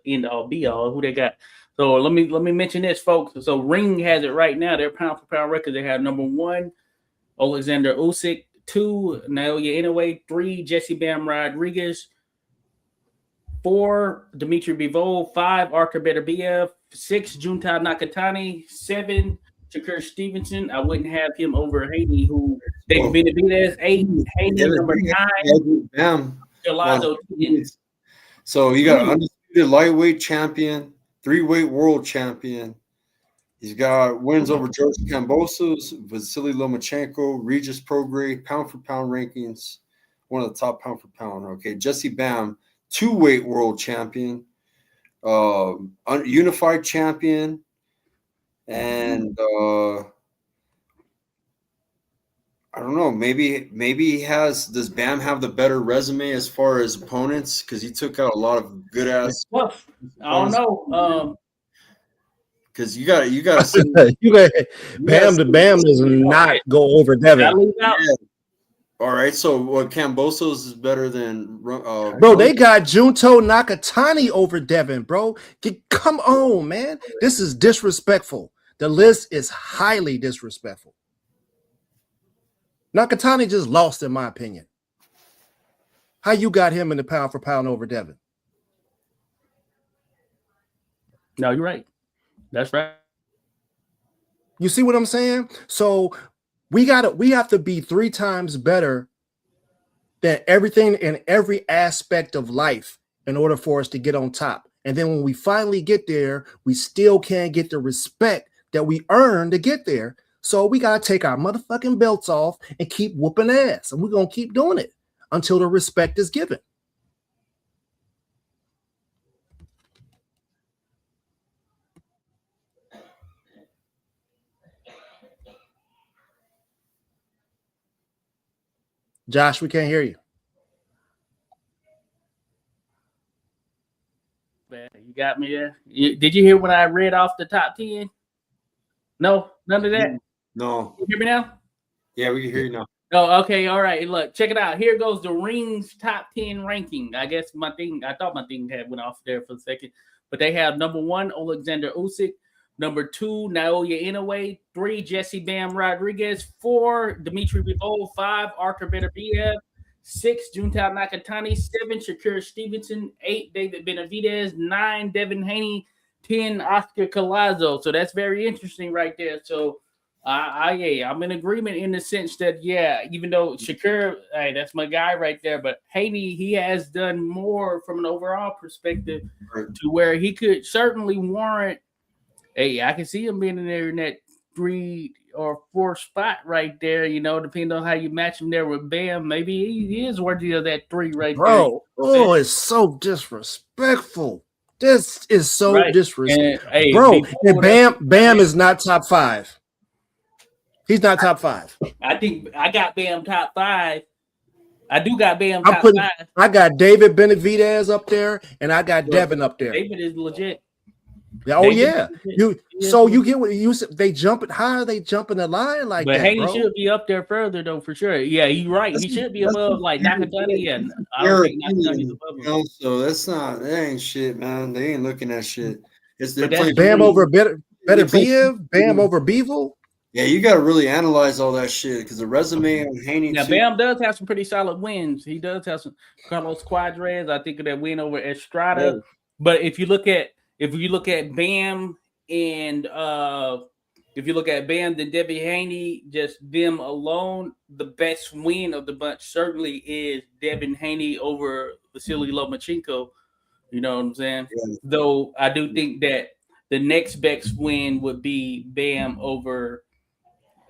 end all be all. Who they got? So let me mention this, folks. So Ring has it right now. Their pound for pound record. They have number 1, Alexander Usyk; 2, Naoya Inoue; 3, Jesse Bam Rodriguez; 4, Dimitri Bivol; 5, Arthur Beterbiev; 6, Junta Nakatani; 7, Shakur Stevenson. I wouldn't have him over Haney, who they Benavidez. 8, Haney number 9. So you got an undisputed lightweight champion, 3-weight world champion. He's got wins over George Kambosos, Vasily Lomachenko, Regis Prograis, pound for pound rankings, one of the top pound for pound. Okay, Jesse Bam, 2-weight world champion, unified champion, and I don't know. Maybe he has. Does Bam have the better resume as far as opponents? Because he took out a lot of good ass. I don't know. Because you got Bam does not go over Devin. Yeah. All right, so what Kambosos is better than Bro, they got Junto Nakatani over Devin, bro. Come on, man. This is disrespectful. The list is highly disrespectful. Nakatani just lost, in my opinion. How you got him in the pound for pound over Devin? No, you're right. That's right. You see what I'm saying? So we have to be 3 times better than everything in every aspect of life in order for us to get on top. And then when we finally get there, we still can't get the respect that we earned to get there. So we got to take our motherfucking belts off and keep whooping ass. And we're going to keep doing it until the respect is given. Josh, we can't hear you. You got me there. Did you hear when I read off the top 10? No, none of that. No. You hear me now? Yeah, we can hear you now. Oh, okay. All right. Look, check it out. Here goes the Rings top 10 ranking. I guess I thought my thing had went off there for a second, but they have number 1, Alexander Usyk. Number 2, Naoya Inoue. 3, Jesse Bam Rodriguez. 4, Dmitry Bivol. 5, Arthur Beterbiev. 6, Junta Nakatani. 7, Shakur Stevenson. 8, David Benavidez. 9, Devin Haney. 10, Oscar Collazo. So that's very interesting right there. So I'm in agreement in the sense that, even though Shakur, that's my guy right there, but Haney, he has done more from an overall perspective to where he could certainly warrant, I can see him being in there in that 3 or 4 spot right there, depending on how you match him there with Bam. Maybe he is worthy of that 3 right Bro, there. Oh, it's so disrespectful. This is so disrespectful. And, bro, and Bam is not top 5. He's not top 5. I think I got Bam top 5. I do got Bam top 5. I got David Benavidez up there, and I got Devin up there. David is legit. Oh yeah, you get what you said. They jump. How are they jumping the line like that? But Haney bro? should be up there further though, for sure. Yeah, you're right. He should be above like Nakatani. And I don't think Nakatani's above him. So that ain't shit, man. They ain't looking at shit. It's Bam over Beterbiev, Bam over Bivol. Yeah, you got to really analyze all that shit because the resume on Haney. Now, Bam does have some pretty solid wins. He does have some Carlos Quadras. I think of that win over Estrada. Yeah. But if you look at Bam and if you look at Bam, then Devin Haney, just them alone, the best win of the bunch certainly is Devin Haney over Vasily Lomachenko. You know what I'm saying? Yeah. Though I do think that the next best win would be Bam over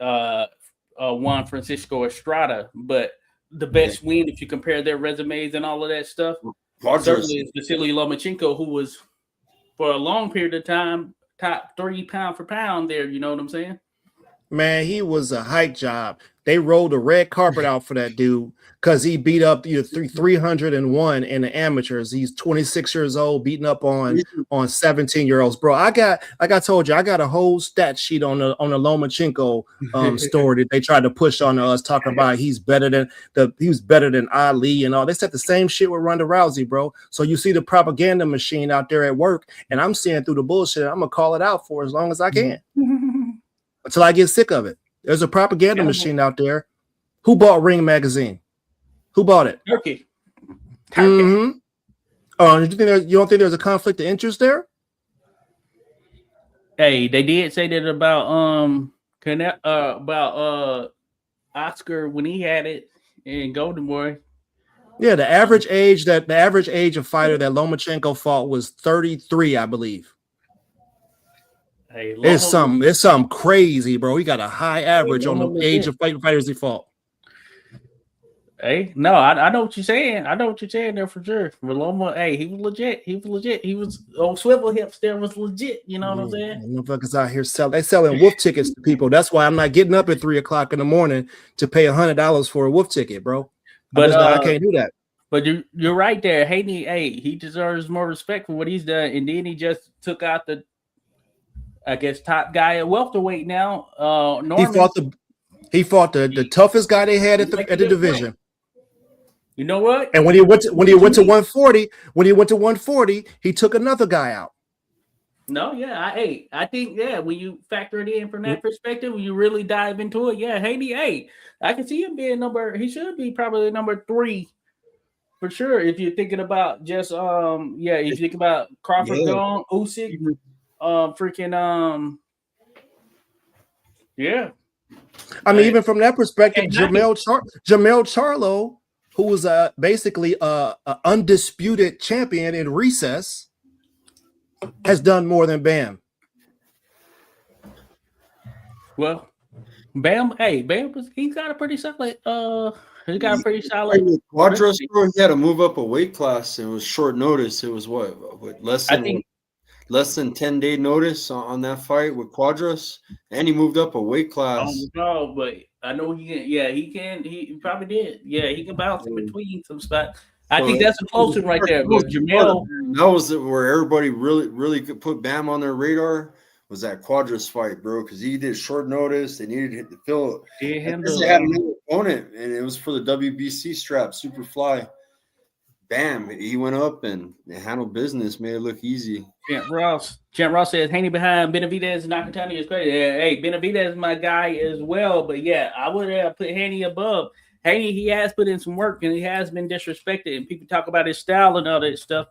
Juan Francisco Estrada, but the best win, if you compare their resumes and all of that stuff, certainly is Vasily Lomachenko, who was for a long period of time top 3 pound for pound there. You know what I'm saying? Man, he was a hype job. They rolled a red carpet out for that dude because he beat up 301 in the amateurs. He's 26 years old, beating up on 17-year-olds. Bro, like I told you, I got a whole stat sheet on the Lomachenko story that they tried to push on us, talking about he was better than Ali and all. They said the same shit with Ronda Rousey, bro. So you see the propaganda machine out there at work, and I'm seeing through the bullshit. I'm gonna call it out for as long as I can. Until I get sick of it. There's a propaganda machine out there. Who bought Ring magazine? Who bought it? Turkey. Mm-hmm. Oh, you don't think there's a conflict of interest there? Hey, they did say that about Oscar when he had it in Golden Boy. Yeah, the average age of fighter that Lomachenko fought was 33, I believe. Hey, it's something crazy, bro. He got a high average on the age of fighters he fought. Hey, no, I know what you're saying. I know what you're saying there for sure. Loma, hey, he was legit. He was on swivel hips there was legit. You know what I'm saying? Motherfuckers out here selling wolf tickets to people. That's why I'm not getting up at 3 o'clock in the morning to pay $100 for a wolf ticket, bro. But I can't do that. But you're right there. Haney, hey, he deserves more respect for what he's done. And then he just took out the, I guess, top guy at welterweight now. Norman. He fought the toughest guy they had at the division. You know what? And when he went to 140, he took another guy out. No, yeah, I think when you factor it in from that perspective, when you really dive into it, Haney, I can see him being he should be probably number 3 for sure. If you're thinking about just if you think about Crawford, Gong, Usyk, I mean, even from that perspective, Jamel Charlo, who was basically an undisputed champion in recess, has done more than Bam. Well, Bam he's got a pretty solid Quadros, he had to move up a weight class. It was short notice. It was less than 10-day notice on that fight with Quadros, and he moved up a weight class. No, but I know he can. Yeah, he can. He probably did. Yeah, he can bounce in between some spots. I think that's a close one right there. Jamel, that was where everybody really could put Bam on their radar. Was that Quadros fight, bro? Because he did short notice. They needed to fill it. They had another opponent, and it was for the WBC strap, Superfly. Bam, he went up and handled business, made it look easy. Champ Ross says Haney behind Benavidez and Nakatani is crazy. Yeah, hey, Benavidez is my guy as well, but I would have put Haney above. Haney, he has put in some work and he has been disrespected, and people talk about his style and all that stuff,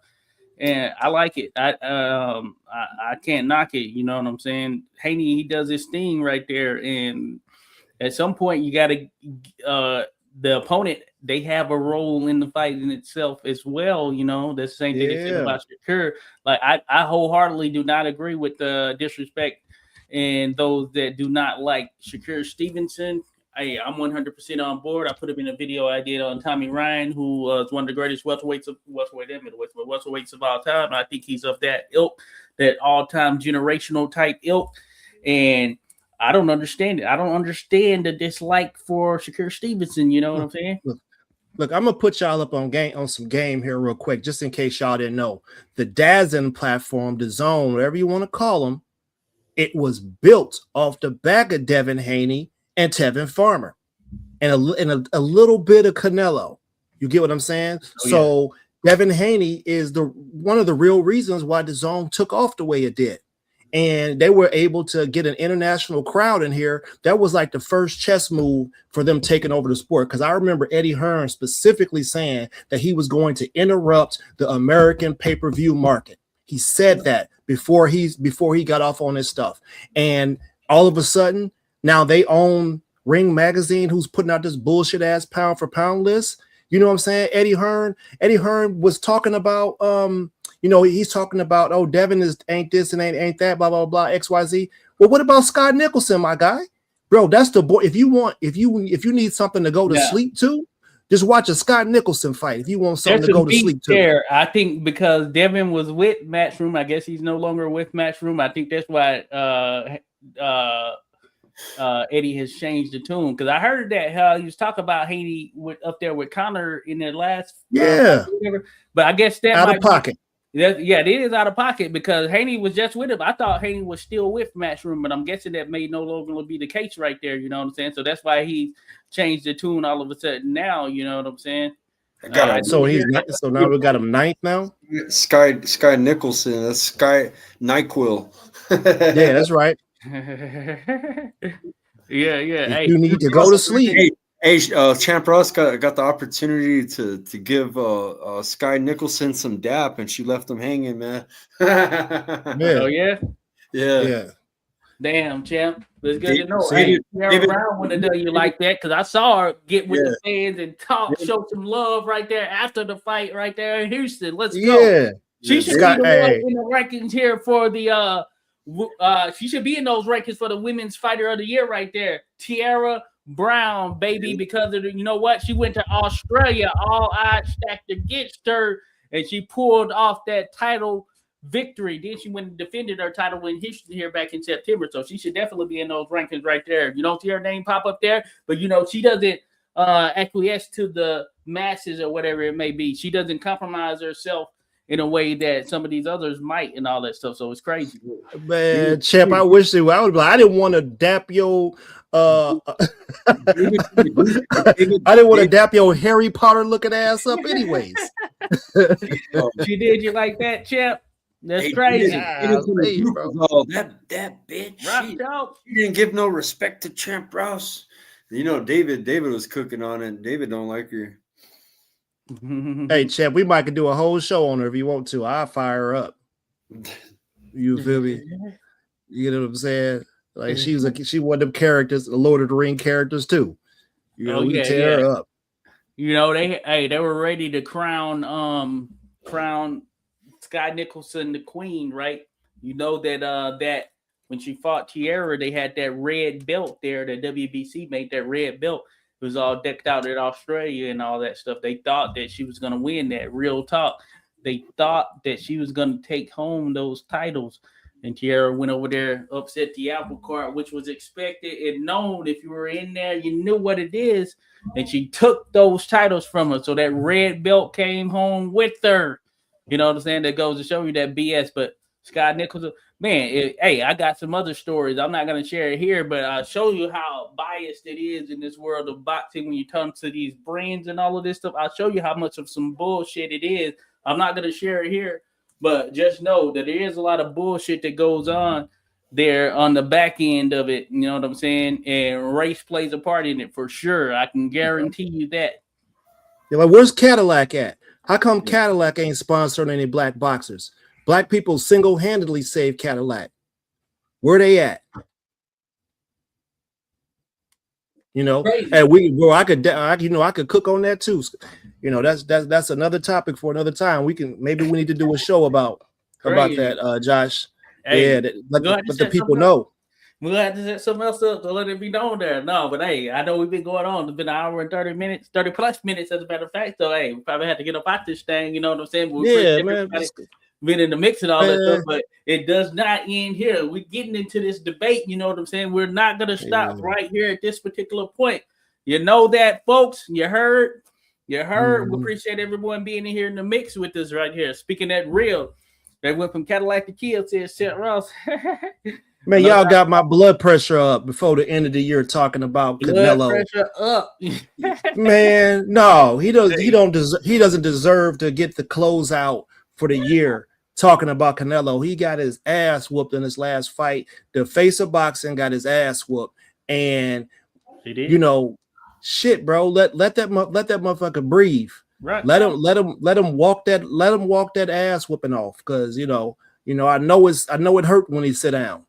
and I like it. I can't knock it. You know what I'm saying? Haney, he does his thing right there, and at some point you got to the opponent. They have a role in the fight in itself as well. You know, that's the same thing they said about Shakur. Like I wholeheartedly do not agree with the disrespect and those that do not like Shakur Stevenson. Hey, I'm 100% on board. I put him in a video I did on Tommy Ryan, who was one of the greatest welterweights of all time. I think he's of that ilk, that all-time generational type ilk. And I don't understand it. I don't understand the dislike for Shakur Stevenson. You know what I'm saying? Look, I'm gonna put y'all up on some game here real quick, just in case y'all didn't know. The DAZN platform, the Zone, whatever you want to call them, it was built off the back of Devin Haney and Tevin Farmer, and a little bit of Canelo. You get what I'm saying? So Devin Haney is one of the real reasons why the Zone took off the way it did. And they were able to get an international crowd in here. That was like the first chess move for them taking over the sport. Because I remember Eddie Hearn specifically saying that he was going to interrupt the American pay-per-view market. He said that before he got off on his stuff. And all of a sudden, now they own Ring Magazine, who's putting out this bullshit ass pound for pound list. You know what I'm saying? Eddie Hearn was talking about he's talking about, oh, Devin ain't this and ain't that, blah, blah, blah, XYZ. Well, what about Scott Nicholson, my guy? Bro, that's the boy. If you need something to go to sleep to, just watch a Scott Nicholson fight. If you want something to go to sleep to. I think because Devin was with Matchroom, I guess he's no longer with Matchroom. I think that's why Eddie has changed the tune, because I heard that how he was talking about Haney up there with Conor in their last but I guess that out of pocket. It is out of pocket because Haney was just with him. I thought Haney was still with Matchroom, but I'm guessing that may no longer be the case right there. You know what I'm saying? So that's why he changed the tune all of a sudden now. You know what I'm saying? So now we got him ninth now. Sky Nicholson. That's Sky NyQuil. Yeah, that's right. Yeah. You need to go to sleep. Hey, Champ Ross got the opportunity to give Sky Nicholson some dap, and she left him hanging, man. Oh yeah. Damn, Champ. It's good to know. Tara Brown wouldn't have done you like that, because I saw her get with the fans and talk, show some love right there after the fight right there in Houston. Let's go. Yeah. She should be the one in the rankings here for the she should be in those rankings for the Women's Fighter of the Year right there. Tara Brown, baby, because of you know what? She went to Australia, all odds stacked against her, and she pulled off that title victory. Then she went and defended her title in Houston here back in September. So she should definitely be in those rankings right there. You don't see her name pop up there, but she doesn't acquiesce to the masses or whatever it may be. She doesn't compromise herself in a way that some of these others might and all that stuff. So it's crazy. Man, Champ, I wish they would. I didn't want to dap your I David, didn't want to dap your Harry Potter looking ass up, anyways. She did you like that, Champ? That's Hey, crazy. David, bro. oh, that bitch. Rock dog. She didn't give no respect to Champ Rouse. You know, David was cooking on it. David don't like her. Hey, Champ, we might could do a whole show on her if you want to. I'll fire her up. You feel me? You know what I'm saying? Like she one of them characters, the Lord of the Ring characters too. You know, we tear her up. You know, they were ready to crown Sky Nicholson the queen, right? You know that when she fought Tiara, they had that red belt there. The WBC made that red belt. It was all decked out in Australia and all that stuff. They thought that she was going to win that. Real talk. They thought that she was going to take home those titles. And Tiara went over there, upset the apple cart, which was expected and known. If you were in there, you knew what it is. And she took those titles from her. So that red belt came home with her. You know what I'm saying? That goes to show you that BS. But Sky Nicholson, man, hey, I got some other stories. I'm not going to share it here, but I'll show you how biased it is in this world of boxing when you come to these brands and all of this stuff. I'll show you how much of some bullshit it is. I'm not going to share it here, but just know that there is a lot of bullshit that goes on there on the back end of it. You know what I'm saying? And race plays a part in it for sure. I can guarantee you that. You're like, where's Cadillac at? How come Cadillac ain't sponsoring any black boxers? Black people single-handedly saved Cadillac. Where they at? You know, Crazy. And I could cook on that too. You know, that's another topic for another time. We need to do a show about that, Josh. Hey, let the people know. We'll have to set something else up to let it be known there. No, but hey, I know we've been going on. It's been an hour and 30 minutes, 30 plus minutes, as a matter of fact. So hey, we probably had to get up out this thing. You know what I'm saying? Yeah, man. Been in the mix and all that stuff, but it does not end here. We're getting into this debate. You know what I'm saying? We're not going to stop right here at this particular point. You know that, folks. You heard. We appreciate everyone being in here in the mix with us right here. Speaking that real, they went from Cadillac to Kill, said Seth Ross. Man, y'all got my blood pressure up before the end of the year talking about Canelo. Blood pressure up. Man, no, he doesn't deserve to get the closeout for the year talking about Canelo. He got his ass whooped in his last fight. The face of boxing got his ass whooped, and you know, shit, bro. Let that motherfucker breathe. Right. Let him walk that ass whooping off, because you know I know it hurt when he sit down.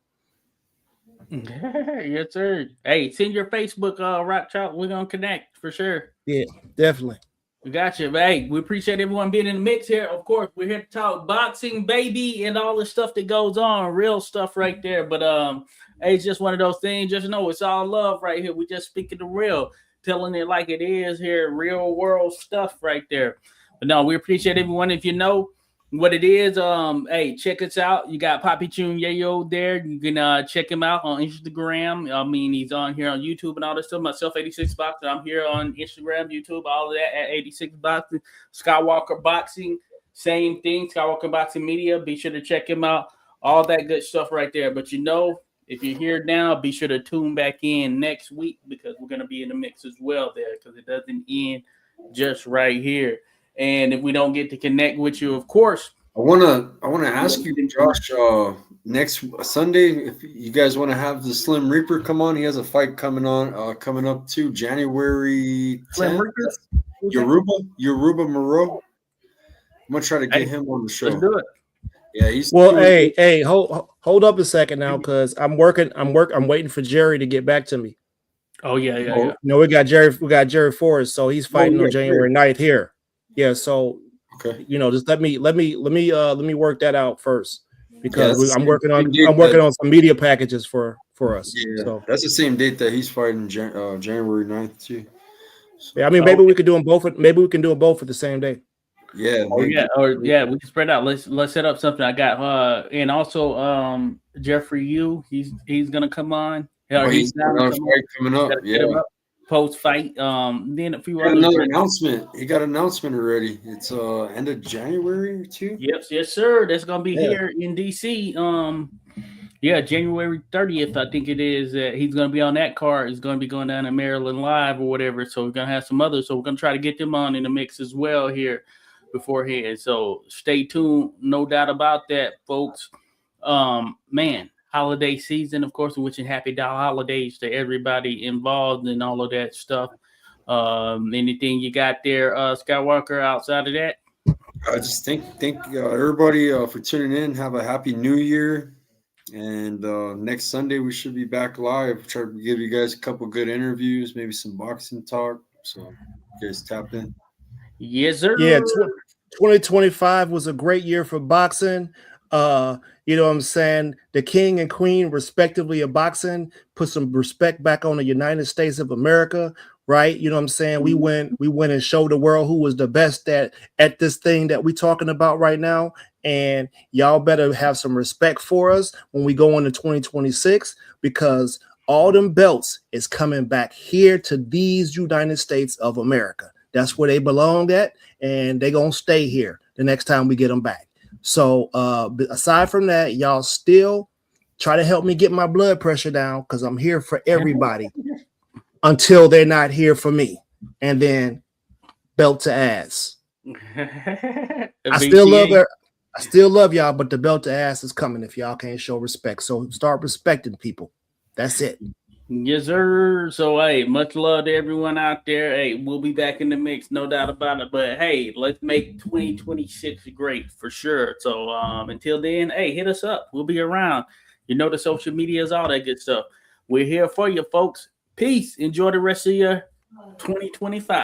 Yes, sir. Hey, send your Facebook, Rock Chalk. We're gonna connect for sure. Yeah, definitely. We got you. But hey, we appreciate everyone being in the mix here. Of course, we're here to talk boxing, baby, and all the stuff that goes on. Real stuff right there. But hey, it's just one of those things. Just know it's all love right here. We just speaking the real, telling it like it is here. Real world stuff right there. But no, we appreciate everyone. If you know what it is, hey, check us out. You got Poppy Tune Yayo there. You can check him out on Instagram. I mean, he's on here on YouTube and all this stuff. Myself, 86 Boxing. I'm here on Instagram, YouTube, all of that at 86 Boxing. Skywalker Boxing, same thing. Skywalker Boxing Media. Be sure to check him out. All that good stuff right there. But you know, if you're here now, be sure to tune back in next week, because we're going to be in the mix as well there, because it doesn't end just right here. And if we don't get to connect with you, of course, I wanna ask you, Josh, next Sunday, if you guys want to have the Slim Reaper come on. He has a fight coming up too, January 10th. Slim Reaper, Yoruba Moreau. I'm gonna try to get him on the show. Let's do it. Yeah, he's hey, hold up a second now, because I'm waiting for Jerry to get back to me. Oh yeah. No, we got Jerry Forrest, so he's fighting on January 9th here. Yeah, so okay, you know, just let me work that out first, because I'm working on some media packages for us. Yeah, so that's the same date that he's fighting, January 9th too. So, yeah, I mean, maybe we could do them both. Maybe we can do them both at the same day. Yeah. We can spread out. Let's set up something. I got and also Jeffrey Yu. He's gonna come on. He's got a fight coming up. Yeah. Post fight. Then a few other announcement. He got an announcement already. It's end of January too. Yes, sir. That's gonna be here in DC. Yeah, January 30th, I think it is. He's going to be on that card. He's going to be going down to Maryland Live or whatever. So we're going to have some others. So we're going to try to get them on in the mix as well here beforehand. So stay tuned. No doubt about that, folks. Man, holiday season, of course, wishing happy holidays to everybody involved and all of that stuff. Anything you got there, Skywalker, outside of that? I just thank everybody for tuning in. Have a happy New Year. And next Sunday we should be back live. Try to give you guys a couple good interviews, maybe some boxing talk. So you guys tap in. Yes, sir. Yeah, 2025 was a great year for boxing. You know what I'm saying? The king and queen, respectively, of boxing, put some respect back on the United States of America, right? You know what I'm saying? We went and showed the world who was the best at this thing that we're talking about right now. And y'all better have some respect for us when we go into 2026, because all them belts is coming back here to these United States of America. That's where they belong at, and they're going to stay here the next time we get them back. So aside from that, y'all still try to help me get my blood pressure down, because I'm here for everybody until they're not here for me. And then belt to ass. I still love y'all, but the belt to ass is coming if y'all can't show respect. So start respecting people. That's it. Yes, sir. So, hey, much love to everyone out there. Hey, we'll be back in the mix, no doubt about it. But, hey, let's make 2026 great for sure. So, until then, hey, hit us up. We'll be around. You know, the social medias, all that good stuff. We're here for you, folks. Peace. Enjoy the rest of your 2025.